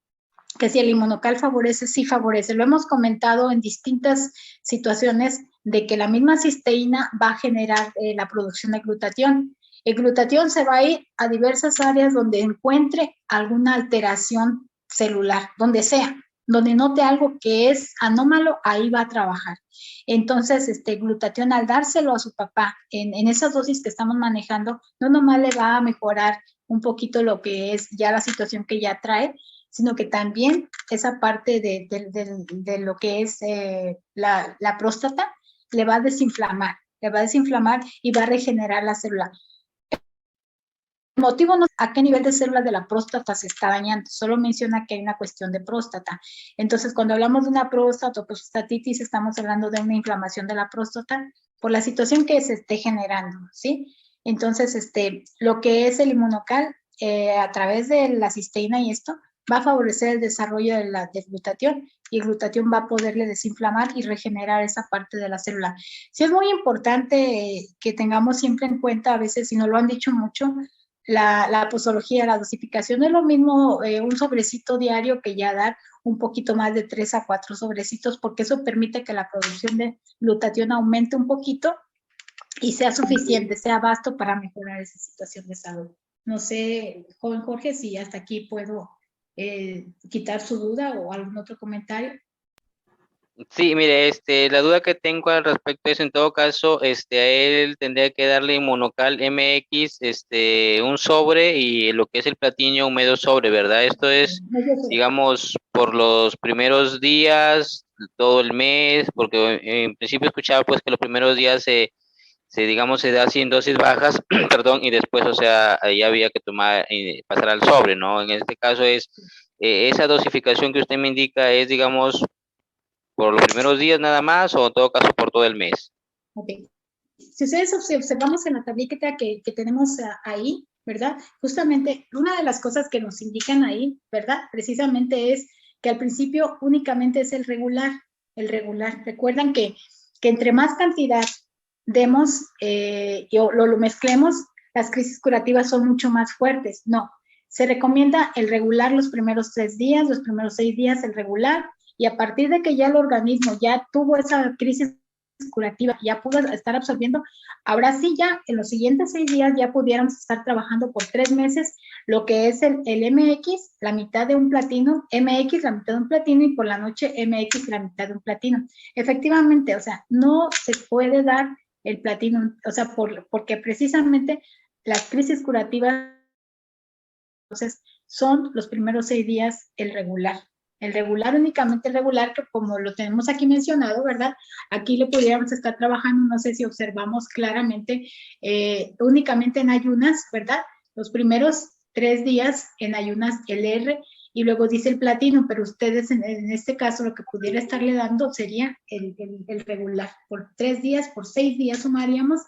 que si el inmunocal favorece, sí favorece. Lo hemos comentado en distintas situaciones de que la misma cisteína va a generar la producción de glutatión. El glutatión se va a ir a diversas áreas donde encuentre alguna alteración celular, donde sea, donde note algo que es anómalo, ahí va a trabajar. Entonces, glutatión al dárselo a su papá en esas dosis que estamos manejando, no nomás le va a mejorar un poquito lo que es ya la situación que ya trae, sino que también esa parte de lo que es la próstata le va a desinflamar y va a regenerar la célula. El motivo no es a qué nivel de células de la próstata se está dañando, solo menciona que hay una cuestión de próstata. Entonces, cuando hablamos de una próstata o prostatitis, estamos hablando de una inflamación de la próstata por la situación que se esté generando, ¿sí? Entonces, lo que es el inmunocal, a través de la cisteína y esto, va a favorecer el desarrollo del glutatión y el glutatión va a poderle desinflamar y regenerar esa parte de la célula. Sí es muy importante que tengamos siempre en cuenta, a veces, si no lo han dicho mucho, la posología, la dosificación. No es lo mismo un sobrecito diario que ya dar un poquito más de 3 a 4 sobrecitos, porque eso permite que la producción de glutatión aumente un poquito y sea suficiente, sea vasto para mejorar esa situación de salud. No sé, joven Jorge, si hasta aquí puedo quitar su duda o algún otro comentario. Sí, mire, la duda que tengo al respecto es, en todo caso, a él tendría que darle inmunocal MX, un sobre y lo que es el platino, un medio sobre, ¿verdad? Esto es, digamos, por los primeros días, todo el mes, porque en principio escuchaba pues que los primeros días digamos, se da así en dosis bajas, perdón, y después, o sea, ahí había que tomar, pasar al sobre, ¿no? En este caso es, esa dosificación que usted me indica es, digamos, por los primeros días nada más o en todo caso por todo el mes. Ok. Si ustedes observamos en la tablita que tenemos ahí, ¿verdad? Justamente una de las cosas que nos indican ahí, ¿verdad? Precisamente es que al principio únicamente es el regular. Recuerdan que entre más cantidad demos y lo mezclemos, las crisis curativas son mucho más fuertes. No, se recomienda el regular los primeros 3 días, los primeros 6 días el regular, y a partir de que ya el organismo ya tuvo esa crisis curativa, ya pudo estar absorbiendo, ahora sí ya en los siguientes 6 días ya pudiéramos estar trabajando por 3 meses lo que es el MX, la mitad de un platino, MX la mitad de un platino y por la noche MX la mitad de un platino. Efectivamente, o sea, no se puede dar el platino, o sea, porque precisamente las crisis curativas, entonces, son los primeros 6 días el regular. El regular, únicamente el regular, que como lo tenemos aquí mencionado, ¿verdad? Aquí lo pudiéramos estar trabajando, no sé si observamos claramente, únicamente en ayunas, ¿verdad? Los primeros 3 días en ayunas el R y luego dice el platino, pero ustedes en este caso lo que pudiera estarle dando sería el regular. Por 3 días, por 6 días sumaríamos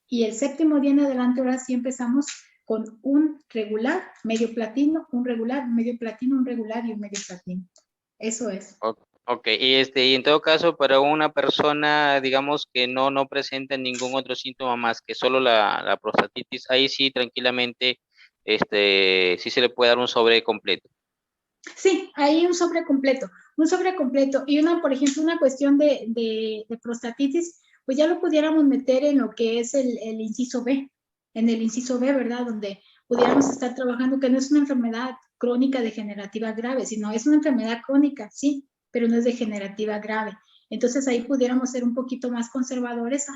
y el 7º día en adelante ahora sí empezamos con un regular, medio platino, un regular, medio platino, un regular y un medio platino. Eso es. Ok, y en todo caso, para una persona, digamos, que no presenta ningún otro síntoma más que solo la prostatitis, ahí sí, tranquilamente, sí se le puede dar un sobre completo. Sí, hay un sobre completo. Y por ejemplo, una cuestión de prostatitis, pues ya lo pudiéramos meter en lo que es el inciso B, en el inciso B, ¿verdad? Donde pudiéramos estar trabajando, que no es una enfermedad crónica degenerativa grave, sino es una enfermedad crónica, sí, pero no es degenerativa grave. Entonces ahí pudiéramos ser un poquito más conservadores,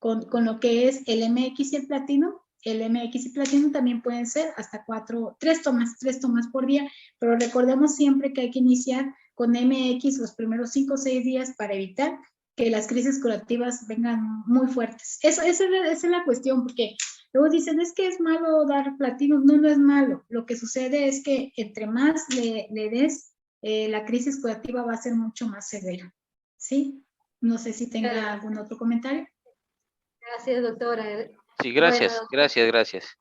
con lo que es el MX y el platino. El MX y platino también pueden ser hasta 3 tomas por día, pero recordemos siempre que hay que iniciar con MX los primeros 5 o 6 días para evitar que las crisis curativas vengan muy fuertes. Esa es la cuestión, porque luego dicen, es que es malo dar platino. No, no es malo. Lo que sucede es que entre más le des, la crisis curativa va a ser mucho más severa. ¿Sí? No sé si tenga algún otro comentario. Gracias, doctora. Sí, gracias, Bueno, gracias.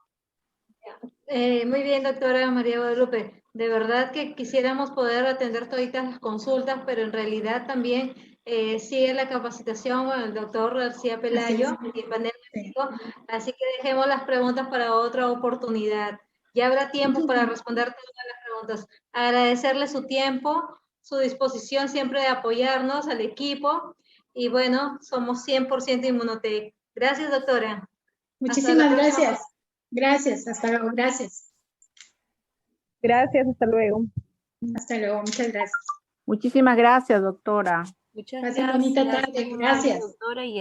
Muy bien, doctora María Guadalupe. De verdad que quisiéramos poder atender todas las consultas, pero en realidad también sigue la capacitación con el doctor García Pelayo y el panel médico, así que dejemos las preguntas para otra oportunidad. Ya habrá tiempo para responder todas las preguntas. Agradecerle su tiempo, su disposición siempre de apoyarnos al equipo y bueno, somos 100% Inmunotech. Gracias, doctora. Muchísimas gracias. Gracias, hasta luego, gracias. Gracias, hasta luego. Hasta luego, muchas gracias. Muchísimas gracias, doctora. Muchas Pasen gracias. bonita tarde, gracias. Doctora, y